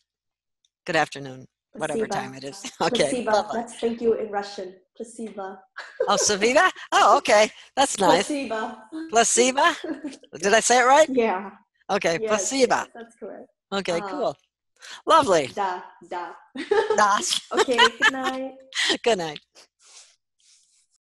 Good afternoon, whatever Спасибо. time it is. Okay, Спасибо. bye-bye. That's thank you in Russian. Спасибо. Oh, Savita? Oh, okay. That's nice. Спасибо. Placebo? Did I say it right? Yeah. Okay, Yes, placebo. yes, that's correct. Okay, cool. Lovely. Da, da. Das. Okay, good night. Good night.